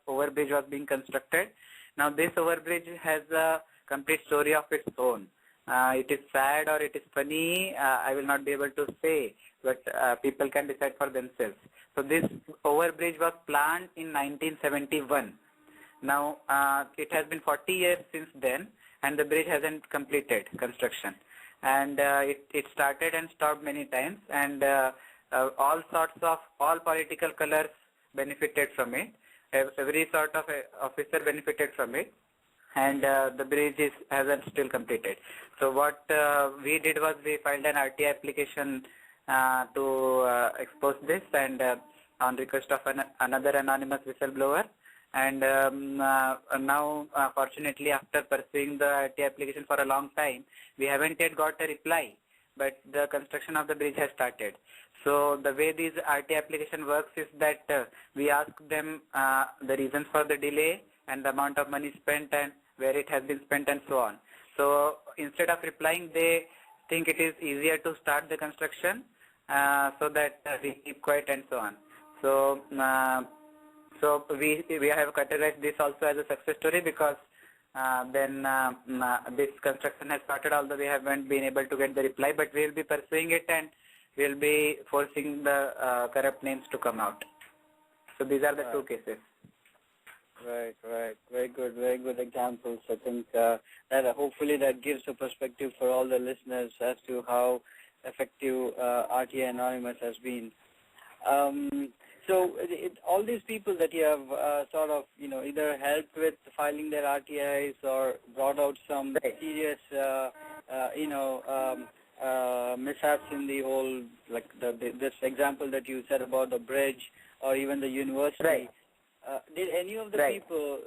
C: overbridge was being constructed. Now this overbridge has a complete story of its own. It is sad or it is funny, I will not be able to say, but people can decide for themselves. So this overbridge was planned in 1971. Now it has been 40 years since then, and the bridge hasn't completed construction. And it started and stopped many times, and all political colors benefited from it. Every sort of officer benefited from it, and the bridge hasn't still completed. So what we did was we filed an RTI application to expose this, and on request of another anonymous whistleblower. And now, fortunately, after pursuing the RTI application for a long time, we haven't yet got a reply, but the construction of the bridge has started. So the way this RTI application works is that we ask them the reasons for the delay and the amount of money spent and where it has been spent and so on. So instead of replying, they think it is easier to start the construction so that we keep quiet and so on. So so we have categorized this also as a success story because this construction has started, although we haven't been able to get the reply, but we will be pursuing it and we will be forcing the corrupt names to come out. So these are the two cases.
E: Right. Very good examples. I think that hopefully that gives a perspective for all the listeners as to how effective RTI Anonymous has been. So all these people that you have sort of, either helped with filing their RTIs or brought out some serious, mishaps in the whole, like this example that you said about the bridge or even the university.
C: Right.
E: Did any of the people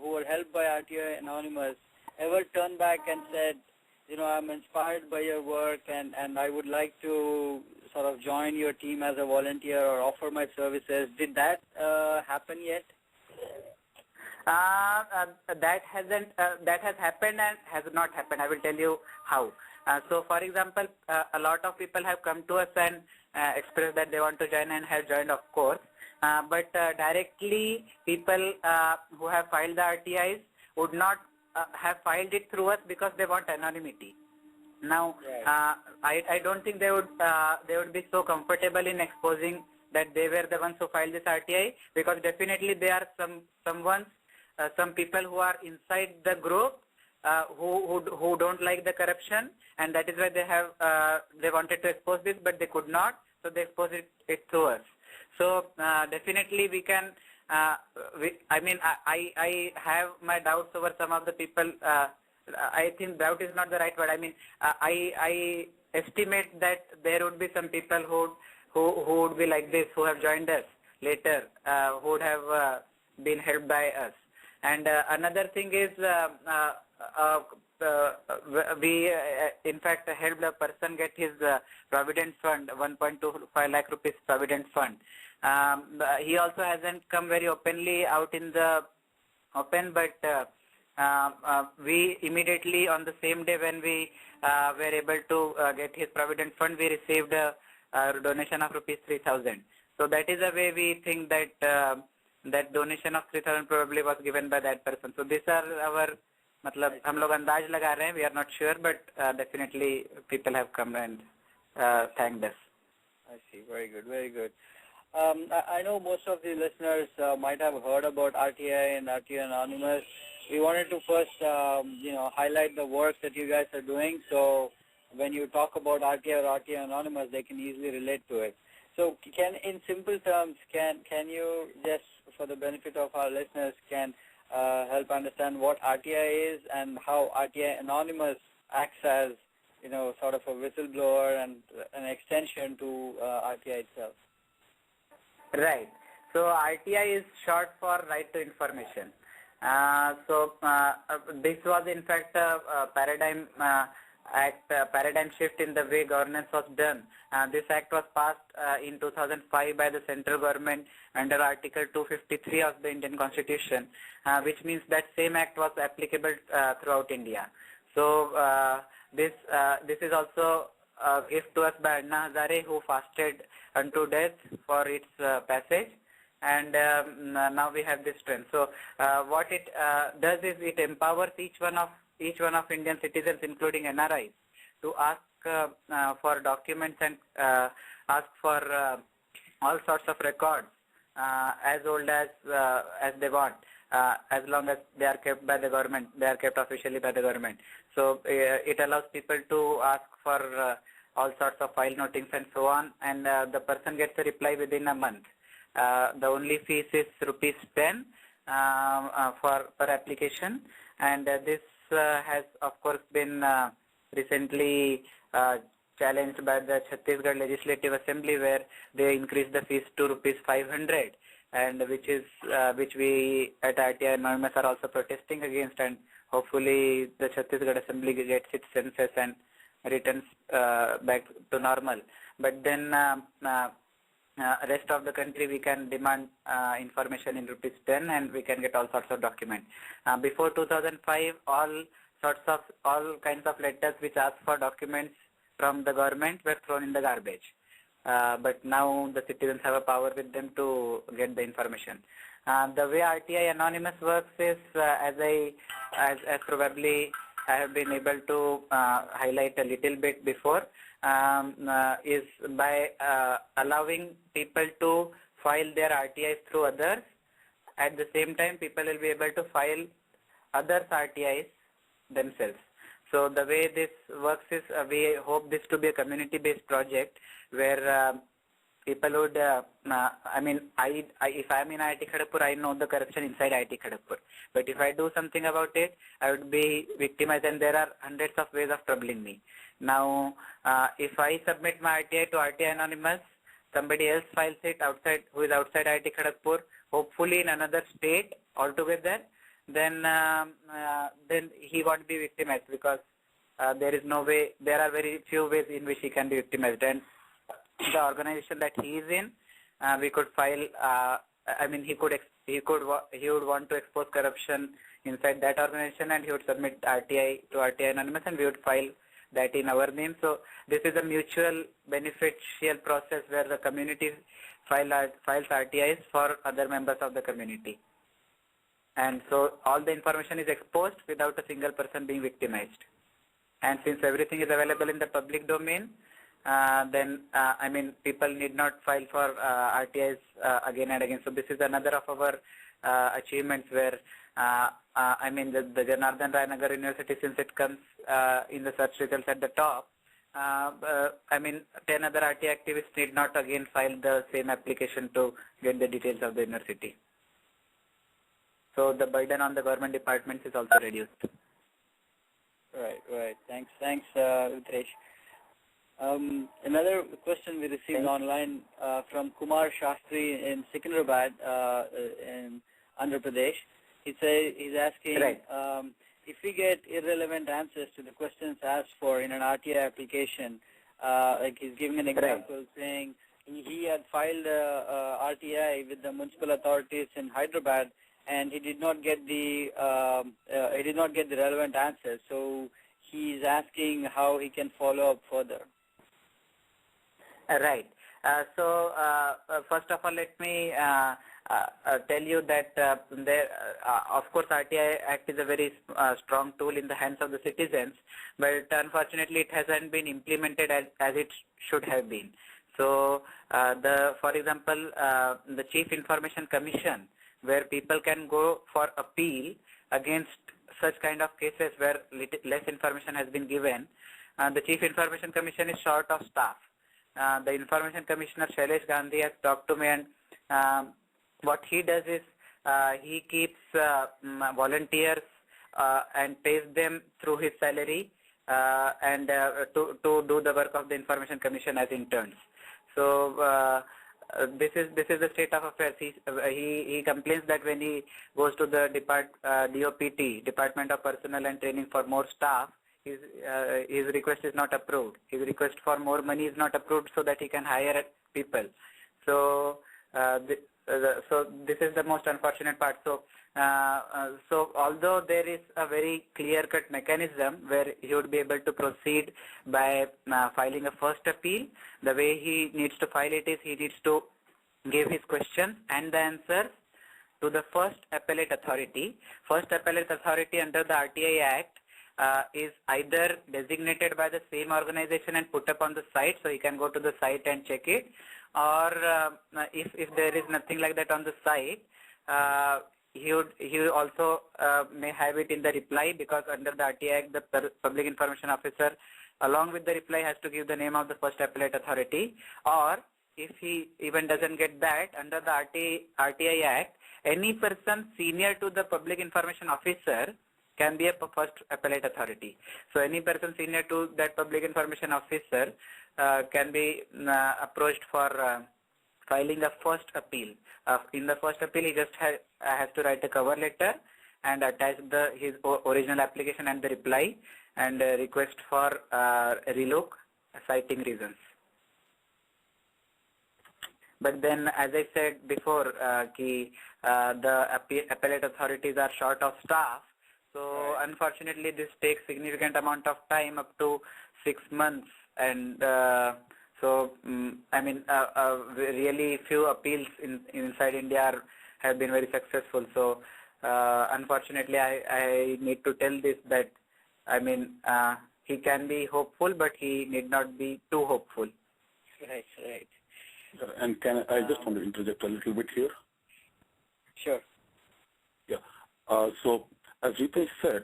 E: who were helped by RTI Anonymous ever turn back and said, I'm inspired by your work and I would like to sort of join your team as a volunteer or offer my services? Did that happen yet?
C: That has happened and has not happened. I will tell you how. So, for example, a lot of people have come to us and expressed that they want to join and have joined, of course. But directly, people who have filed the RTIs would not have filed it through us because they want anonymity. Now, I don't think they would be so comfortable in exposing that they were the ones who filed this RTI, because definitely there are some people who are inside the group who don't like the corruption, and that is why they wanted to expose this, but they could not, so they exposed it through us. So definitely we can. I have my doubts over some of the people. I think doubt is not the right word. I estimate that there would be some people who would be like this, who have joined us later, who would have been helped by us. And another thing is, we in fact helped a person get his provident fund, 1.25 lakh rupees provident fund. He also hasn't come very openly out in the open, but we immediately on the same day when we were able to get his provident fund, we received a donation of rupees 3,000. So that is a way we think that that donation of 3,000 probably was given by that person. So these are our, हम लोग अंदाज लगा रहे हैं, we are not sure, but definitely people have come and thanked us.
E: I see. Very good. Very good. I know most of the listeners might have heard about RTI and RTI Anonymous. We wanted to first, highlight the work that you guys are doing. So when you talk about RTI or RTI Anonymous, they can easily relate to it. So in simple terms, can you just, for the benefit of our listeners, can help understand what RTI is and how RTI Anonymous acts as, sort of a whistleblower and an extension to RTI itself?
C: Right. So RTI is short for Right to Information. This was in fact a paradigm shift in the way governance was done. This act was passed in 2005 by the central government under Article 253 of the Indian Constitution, which means that same act was applicable throughout India. So this is also a gift to us by Anna Hazare, who fasted unto death for its passage, and now we have this strength. So what it does is it empowers each one of Indian citizens, including NRIs, to ask for documents and ask for all sorts of records as old as they want, as long as they are kept by the government, they are kept officially by the government. So it allows people to ask for all sorts of file notings and so on, and the person gets a reply within a month. The only fees is ₹10 per application, and this has of course been recently challenged by the Chattisgarh Legislative Assembly, where they increased the fees to ₹500, and which we at RTI Anonymous are also protesting against, and hopefully the Chattisgarh Assembly gets its senses and returns back to normal. But then rest of the country we can demand information in ₹10, and we can get all sorts of documents. Before 2005, all kinds of letters which ask for documents from the government were thrown in the garbage. But now the citizens have a power with them to get the information. The way RTI Anonymous works is, as probably I have been able to highlight a little bit before, is by allowing people to file their RTIs through others. At the same time, people will be able to file others' RTIs themselves. So the way this works is, we hope this to be a community-based project where people would, if I am in IIT Kharagpur, I know the corruption inside IIT Kharagpur. But if I do something about it, I would be victimized, and there are hundreds of ways of troubling me. Now, if I submit my RTI to RTI Anonymous, somebody else files it who is outside IIT Kharagpur, hopefully in another state altogether, then he won't be victimized, because there is no way, there are very few ways in which he can be victimized. And the organization that he is in, we could file, he would want to expose corruption inside that organization, and he would submit RTI to RTI Anonymous, and we would file that in our name. So this is a mutual beneficial process where the community files RTIs for other members of the community. And so all the information is exposed without a single person being victimized. And since everything is available in the public domain, then people need not file for RTIs again and again. So this is another of our achievements where the Janardhan Rai Nagar University, since it comes in the search results at the top, 10 other RTI activists need not again file the same application to get the details of the university. So the burden on the government departments is also reduced.
E: Right. Thanks, Ritesh. Another question we received online from Kumar Shastri in Secunderabad in Andhra Pradesh. He's asking,
C: right.
E: If we get irrelevant answers to the questions asked for in an RTI application, like he's giving an example, right, saying he had filed a RTI with the municipal authorities in Hyderabad, and he did not get the relevant answers. So he's asking how he can follow up further.
C: Right. So first of all, let me tell you that of course, RTI Act is a very strong tool in the hands of the citizens, but unfortunately, it hasn't been implemented as it should have been. So, for example, the Chief Information Commission, where people can go for appeal against such kind of cases where less information has been given, the Chief Information Commission is short of staff. The Information Commissioner Shailesh Gandhi has talked to me, and what he does is he keeps volunteers and pays them through his salary and to do the work of the Information Commission as interns. So this is the state of affairs. He complains that when he goes to the DOPT, Department of Personnel and Training, for more staff, his request is not approved. His request for more money is not approved so that he can hire people. So so this is the most unfortunate part. So so although there is a very clear-cut mechanism where he would be able to proceed by filing a first appeal, the way he needs to file it is he needs to give his questions and the answers to the first appellate authority. First appellate authority under the RTI Act is either designated by the same organization and put up on the site, so you can go to the site and check it, or if there is nothing like that on the site, he would also may have it in the reply, because under the RTI Act, the Public Information Officer along with the reply has to give the name of the first appellate authority. Or if he even doesn't get that, under the RTI Act, any person senior to the Public Information Officer can be a first appellate authority. So any person senior to that Public Information Officer can be approached for filing a first appeal. In the first appeal, he just has to write a cover letter and attach his original application and the reply, and request for relook, citing reasons. But then, as I said before, the appellate authorities are short of staff. So unfortunately, this takes significant amount of time, up to 6 months, and so I mean, really few appeals inside India have been very successful. So unfortunately, I need to tell this, that I mean, he can be hopeful, but he need not be too hopeful.
B: Right, right.
D: And I just want to interject a little bit here?
B: Sure.
D: Yeah. So as Ritesh said,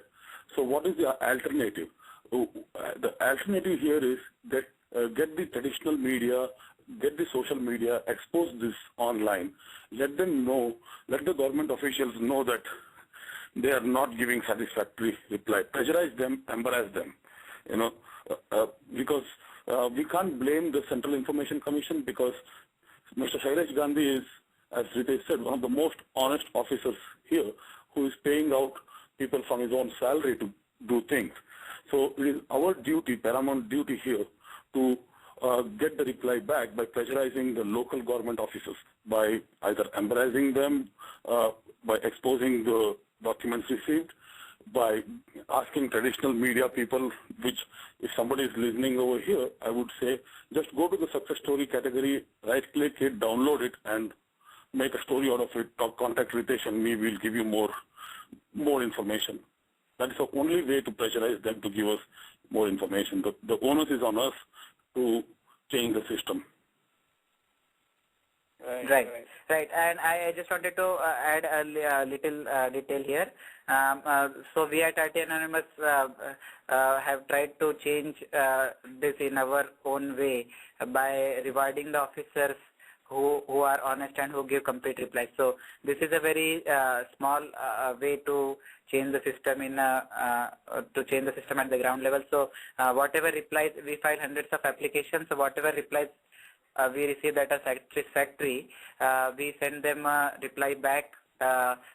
D: so what is the alternative? The alternative here is that get the traditional media, get the social media, expose this online, let them know, let the government officials know that they are not giving satisfactory reply. Pressurize them, embarrass them, because we can't blame the Central Information Commission, because Mr. Shailesh Gandhi is, as Ritesh said, one of the most honest officers here, who is paying out people from his own salary to do things. So it is our duty, paramount duty here, to get the reply back by pressurizing the local government officers, by either embarrassing them, by exposing the documents received, by asking traditional media people, which if somebody is listening over here, I would say just go to the success story category, right-click it, download it, and make a story out of it. Contact Ritesh and me, we'll give you more information. That is the only way to pressurize them to give us more information. The onus is on us to change the system.
C: Right. And I just wanted to add a little detail here. So we at RTI Anonymous have tried to change this in our own way by rewarding the officers who are honest and who give complete replies. So this is a very small way to change the system at the ground level. So whatever replies, we file hundreds of applications. So whatever replies we receive that are satisfactory, we send them a reply back,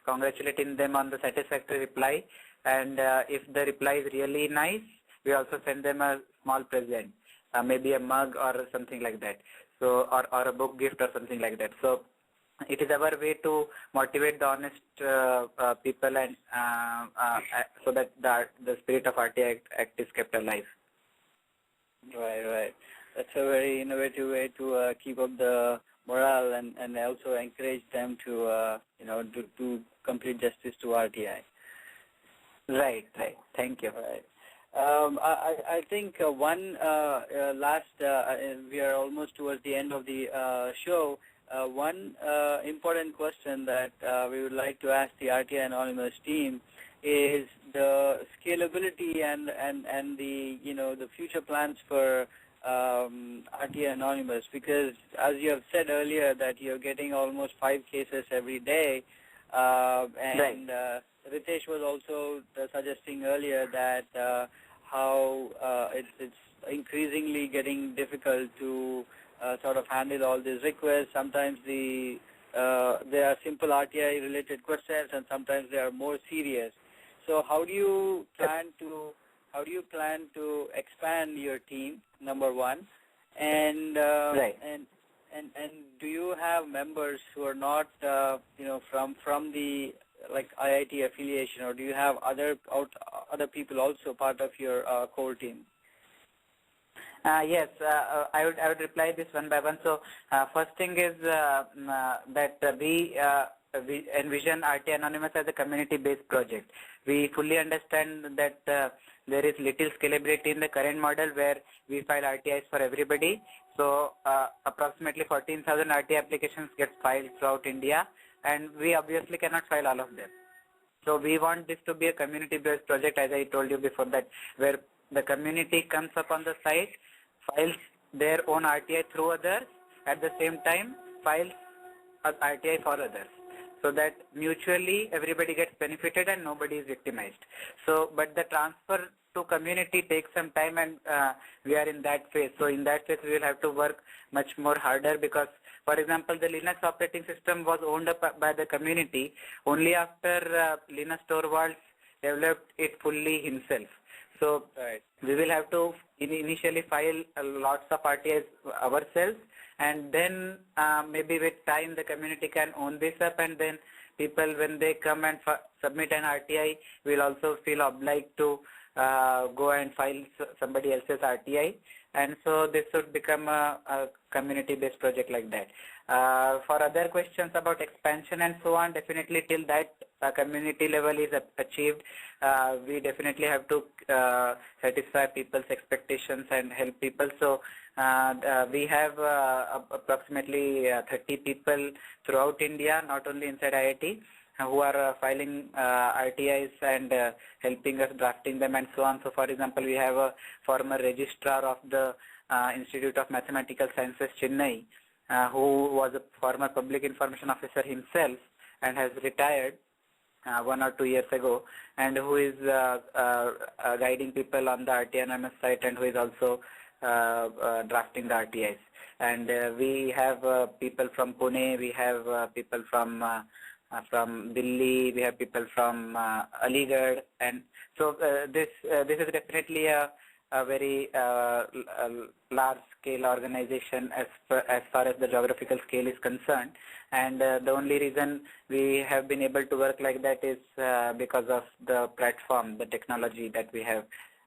C: congratulating them on the satisfactory reply. And if the reply is really nice, we also send them a small present, maybe a mug or something like that. So, or a book gift or something like that. So it is our way to motivate the honest people, and so that the spirit of RTI Act is kept alive.
B: Right. That's a very innovative way to keep up the morale and also encourage them to do complete justice to RTI.
C: Right. Thank you.
B: Right. I think one last, we are almost towards the end of the show. One important question that we would like to ask the RTI Anonymous team is the scalability and the the future plans for RTI Anonymous, because as you have said earlier that you're getting almost 5 cases every day, and Ritesh was also suggesting earlier that how it's increasingly getting difficult to sort of handle all these requests. Sometimes there are simple RTI related questions, and sometimes they are more serious. So how do you plan to expand your team, number one, and
E: And do you have members who are not, from the like IIT affiliation, or do you have other people also part of your core team?
C: Yes, I would reply this one by one. So first thing is that we envision RTI Anonymous as a community-based project. We fully understand that there is little scalability in the current model where we file RTIs for everybody. So approximately 14,000 RTI applications get filed throughout India, and we obviously cannot file all of them. So we want this to be a community-based project, as I told you before, that where the community comes up on the site, files their own RTI through others, at the same time files RTI for others, so that mutually everybody gets benefited and nobody is victimized. So, but the transfer to community takes some time, and we are in that phase. So in that phase we will have to work much more harder, because for example the Linux operating system was owned up by the community only after Linus Torvalds developed it fully himself. So we will have to initially file lots of RTIs ourselves, and then maybe with time the community can own this up, and then people, when they come and submit an RTI, will also feel obliged to go and file somebody else's RTI, and so this should become a community-based project like that. For other questions about expansion and so on, definitely till that community level is achieved, we definitely have to satisfy people's expectations and help people. So we have approximately 30 people throughout India, not only inside IIT, who are filing RTIs and helping us drafting them and so on. So for example, we have a former registrar of the Institute of Mathematical Sciences, Chennai, who was a former public information officer himself and has retired 1 or 2 years ago, and who is guiding people on the RTI Anonymous site, and who is also drafting the RTIs. And we have people from Pune, we have people from Delhi, we have people from Aligarh, and so this is definitely a very large-scale organization as far as the geographical scale is concerned, and the only reason we have been able to work like that is because of the platform, the technology that we have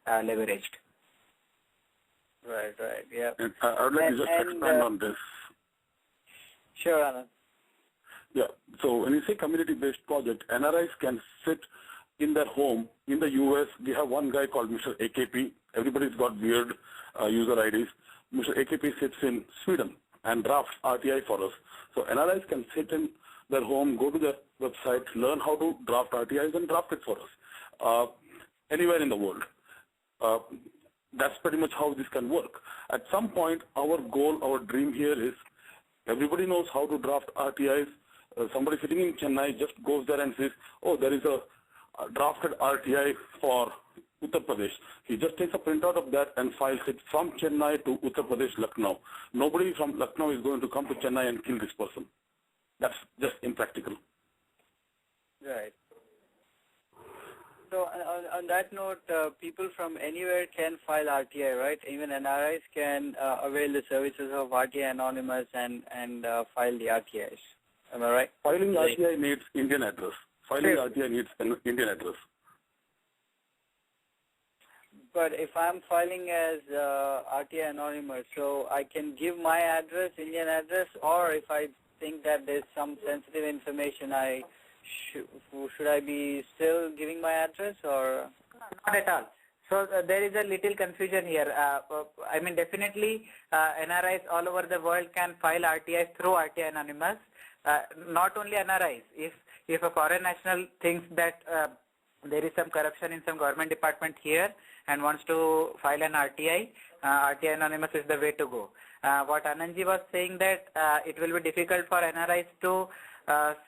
C: leveraged.
E: Right, yeah.
D: And I would like to just expand on this.
E: Sure, Anand.
D: Yeah, so when you say community-based project, NRIs can sit in their home. In the US, we have one guy called Mr. AKP. Everybody's got weird user IDs. Mr. AKP sits in Sweden and drafts RTI for us. So NRIs can sit in their home, go to their website, learn how to draft RTIs and draft it for us anywhere in the world. That's pretty much how this can work. At some point, our goal, our dream here is everybody knows how to draft RTIs. Somebody sitting in Chennai just goes there and says, oh, there is a drafted RTI for Uttar Pradesh. He just takes a printout of that and files it from Chennai to Uttar Pradesh, Lucknow. Nobody from Lucknow is going to come to Chennai and kill this person. That's just impractical.
E: Right. So on that note, people from anywhere can file RTI, right? Even NRIs can avail the services of RTI Anonymous and file the RTIs. Am I right?
D: Filing RTI needs Indian address. Filing RTI needs an Indian address.
E: But if I'm filing as RTI Anonymous, so I can give my address, Indian address, or if I think that there's some sensitive information, should I be still giving my address, or?
C: Not at all. So there is a little confusion here. I mean, definitely NRIs all over the world can file RTIs through RTI Anonymous. Not only NRIs. If a foreign national thinks that there is some corruption in some government department here and wants to file an RTI, RTI Anonymous is the way to go. What Anandji was saying, that it will be difficult for NRIs to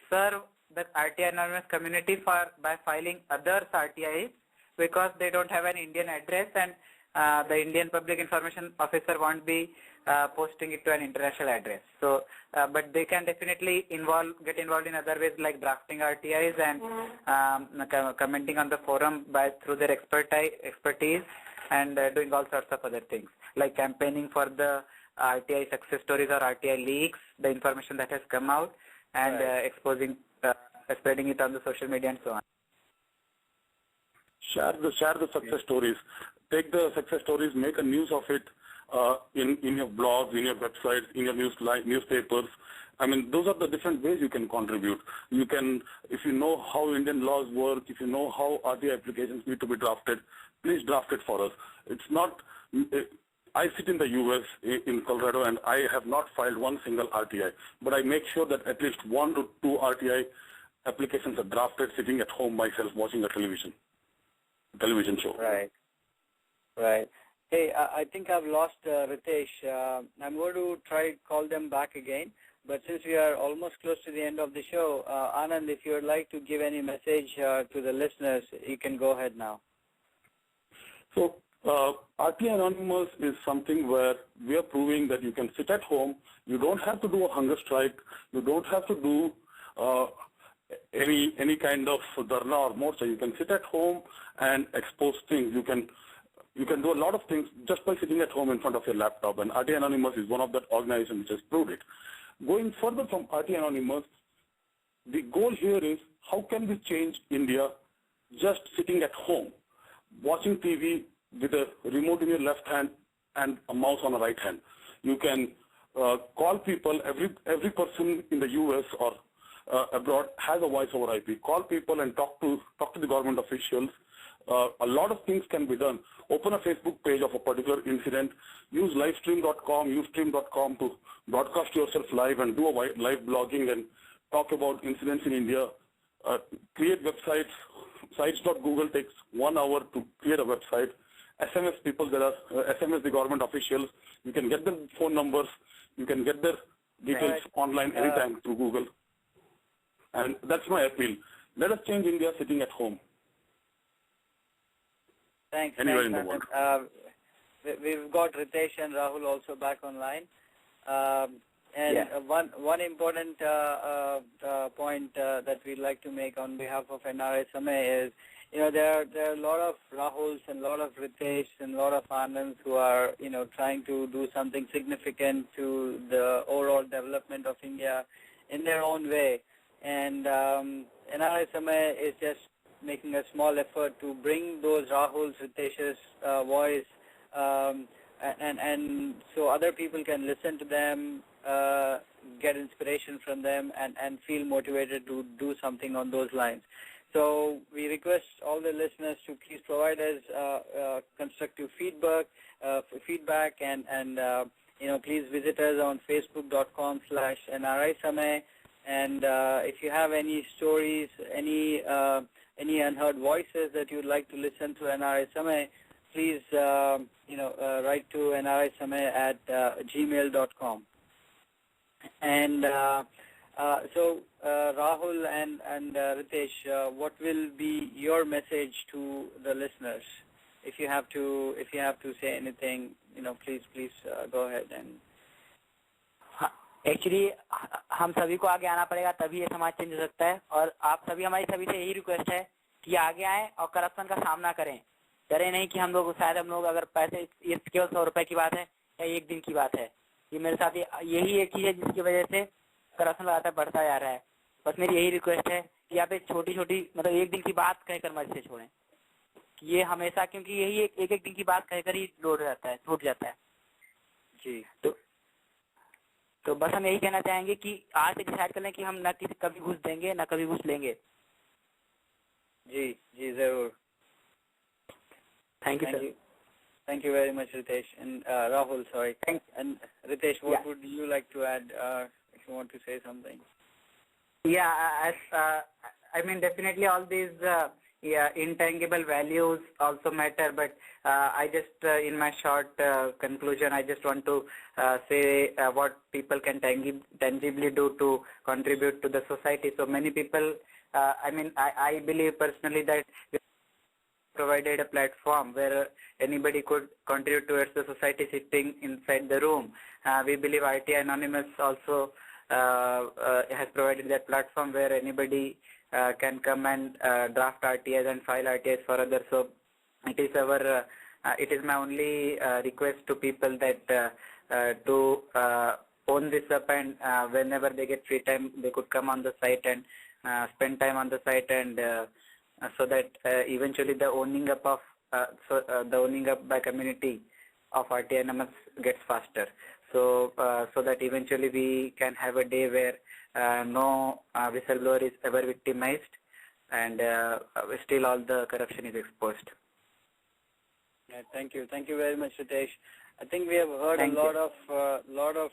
C: serve the RTI Anonymous community by filing others' RTIs, because they don't have an Indian address, and the Indian Public Information Officer won't be posting it to an international address. So, but they can definitely get involved in other ways, like drafting RTIs and commenting on the forum through their expertise, and doing all sorts of other things, like campaigning for the RTI success stories or RTI leaks, the information that has come out, and exposing, spreading it on the social media and so on.
D: Share the success stories. Take the success stories, make a news of it in your blogs, in your websites, in your newspapers. I mean, those are the different ways you can contribute. You can, if you know how Indian laws work, if you know how RTI applications need to be drafted, please draft it for us. It's not, I sit in the US, in Colorado, and I have not filed one single RTI, but I make sure that at least 1 to 2 RTI applications are drafted sitting at home myself watching a television show.
E: Right. Hey, I think I've lost Ritesh. I'm going to try call them back again. But since we are almost close to the end of the show, Anand, if you would like to give any message to the listeners, you can go ahead now.
D: So, RTI Anonymous is something where we are proving that you can sit at home. You don't have to do a hunger strike. You don't have to do any kind of dharna or morcha. You can sit at home and expose things. You can do a lot of things just by sitting at home in front of your laptop. And RTI Anonymous is one of that organizations which has proved it. Going further from RTI Anonymous, the goal here is how can we change India just sitting at home, watching TV with a remote in your left hand and a mouse on the right hand. You can call people. Every person in the US or abroad has a voice over IP. Call people and talk to the government officials. A lot of things can be done. Open a Facebook page of a particular incident. Use livestream.com, ustream.com to broadcast yourself live and do a live blogging and talk about incidents in India. Create websites. Sites.google takes 1 hour to create a website. SMS people, SMS the government officials. You can get their phone numbers. You can get their details online anytime through Google. And that's my appeal. Let us change India sitting at home.
E: Thanks.
D: Anywhere in the world.
E: We've got Ritesh and Rahul also back online. One important point that we'd like to make on behalf of NRI Samay is, there are a lot of Rahuls and a lot of Ritesh and a lot of Anands who are, trying to do something significant to the overall development of India in their own way. And NRI Samay is just making a small effort to bring those Rahuls, Ritesh's voice, and so other people can listen to them, get inspiration from them, and feel motivated to do something on those lines. So we request all the listeners to please provide us constructive feedback, and please visit us on facebook.com/NRISamay. And if you have any stories, any unheard voices that you'd like to listen to NRI Samay, please write to nrisamay@gmail.com. And so Rahul and Ritesh, what will be your message to the listeners? If you have to say anything, please go ahead. And
C: actually हम सभी को आगे आना पड़ेगा, तभी ये समाज change हो सकता है। और आप सभी, हमारी सभी से यही रिक्वेस्ट है कि आगे आएं और करप्शन का सामना करें। डरे नहीं कि हम लोग अगर पैसे, ये केवल 100 रुपए की बात है या एक दिन की बात है। ये मेरे साथ यही एक चीज है जिसकी वजह से करप्शन लगातार बढ़ता जा रहा है। बस मेरी यही रिक्वेस्ट है कि यहाँ पे छोटी मतलब एक दिन की बात कहकर मत से छोड़ें। ये हमेशा, क्योंकि यही एक दिन की बात कहकर ही टूट जाता है
E: जी।
C: तो बस हम यही कहना चाहेंगे कि आज से डिसाइड कर लें कि हम न कभी घुस देंगे न कभी घुस लेंगे।
E: जी जरूर।
C: Thank you.
E: Thank you very much, Ritesh and Rahul. Sorry. And Ritesh, what would you like to add if you want to say something?
C: Yeah, I mean, definitely all these intangible values also matter, but I just, in my short conclusion, I just want to say what people can tangibly do to contribute to the society. So many people, I believe personally that we provided a platform where anybody could contribute towards the society sitting inside the room. We believe RTI Anonymous also has provided that platform where anybody can come and draft RTIs and file RTIs for others. So it is my only request to people that to own this up, and whenever they get free time, they could come on the site and spend time on the site, and so that eventually the owning up of the owning up by community of RTI Anonymous gets faster. So so that eventually we can have a day where no whistleblower is ever victimized, and still all the corruption is exposed.
E: Yeah, thank you very much, Ritesh. I think we have heard a lot of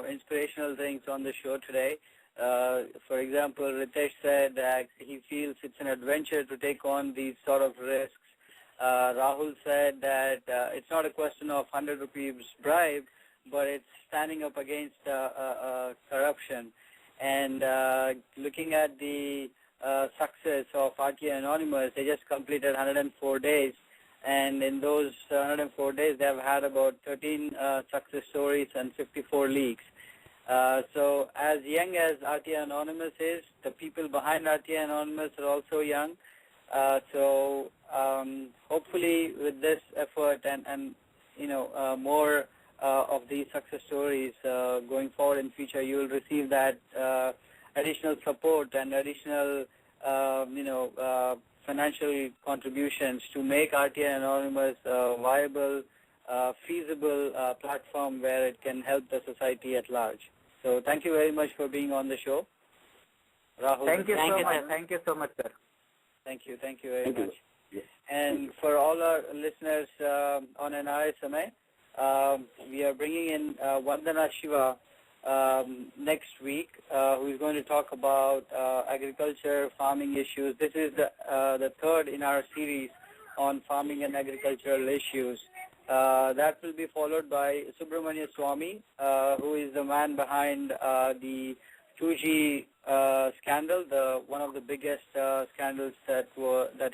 E: inspirational things on the show today. For example, Ritesh said that he feels it's an adventure to take on these sort of risks. Rahul said that it's not a question of 100 rupees bribe, but it's standing up against corruption. And looking at the success of RTI Anonymous, they just completed 104 days. And in those 104 days, they have had about 13 success stories and 54 leaks. So as young as RTI Anonymous is, the people behind RTI Anonymous are also young. So hopefully with this effort and more of these success stories going forward in future, you will receive that additional support and additional financial contributions to make RTI Anonymous a viable, feasible platform where it can help the society at large. So thank you very much for being on the show, Rahul.
C: Thank you so much. Thank you so much, sir.
E: Thank you very much. Yes. And for all our listeners on NRI Samay, we are bringing in Vandana Shiva next week, who is going to talk about agriculture, farming issues. This is the third in our series on farming and agricultural issues. That will be followed by Subramanya Swamy, who is the man behind the 2G scandal, one of the biggest scandals that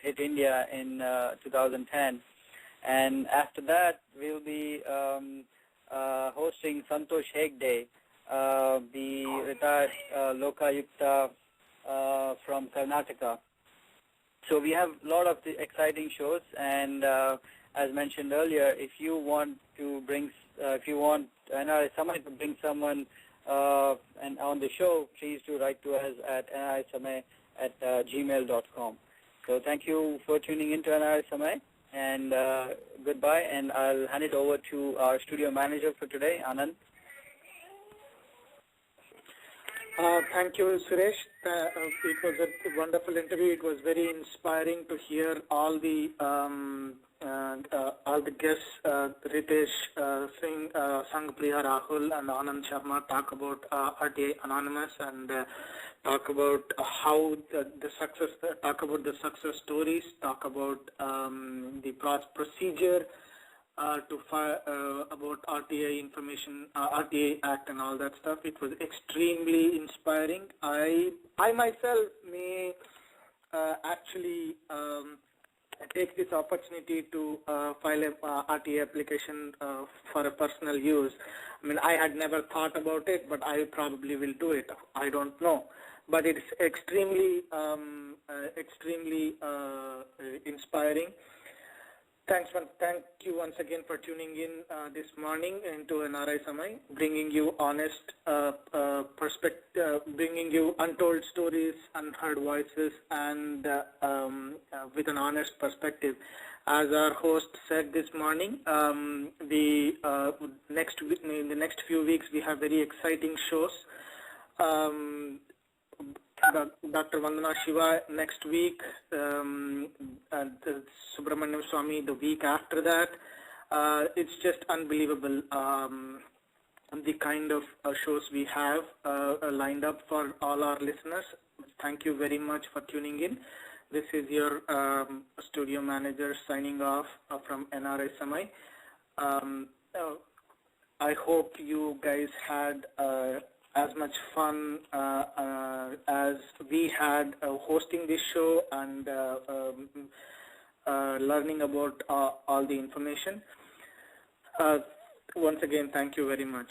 E: hit India in 2010. And after that, we'll be hosting Santosh Hegde, the retired Lokayukta from Karnataka. So we have a lot of the exciting shows, and as mentioned earlier, if you want NRISamay to bring someone and on the show, please do write to us at nrisamay@gmail.com. So thank you for tuning into NRISamay, and goodbye, and I'll hand it over to our studio manager for today, Anand.
A: Thank you, Suresh. It was a wonderful interview. It was very inspiring to hear all the guests, Ritesh, Singh, Sangh Priya Rahul, and Anand Sharma talk about RTI Anonymous and talk about how the success stories, talk about the procedure about RTI information, RTI Act and all that stuff. It was extremely inspiring. I myself may actually take this opportunity to file a RTI application for a personal use. I mean, I had never thought about it, but I probably will do it. I don't know. But it's extremely inspiring. Thank you once again for tuning in this morning into NRISamay, bringing you honest perspective, bringing you untold stories, unheard voices, and with an honest perspective. As our host said this morning, in the next few weeks we have very exciting shows. Dr. Vandana Shiva next week, Subramanya Swamy the week after that. It's just unbelievable the kind of shows we have lined up for all our listeners. Thank you very much for tuning in. This is your studio manager signing off from NRISamay. I hope you guys had as much fun as we had hosting this show and learning about all the information. Once again, thank you very much.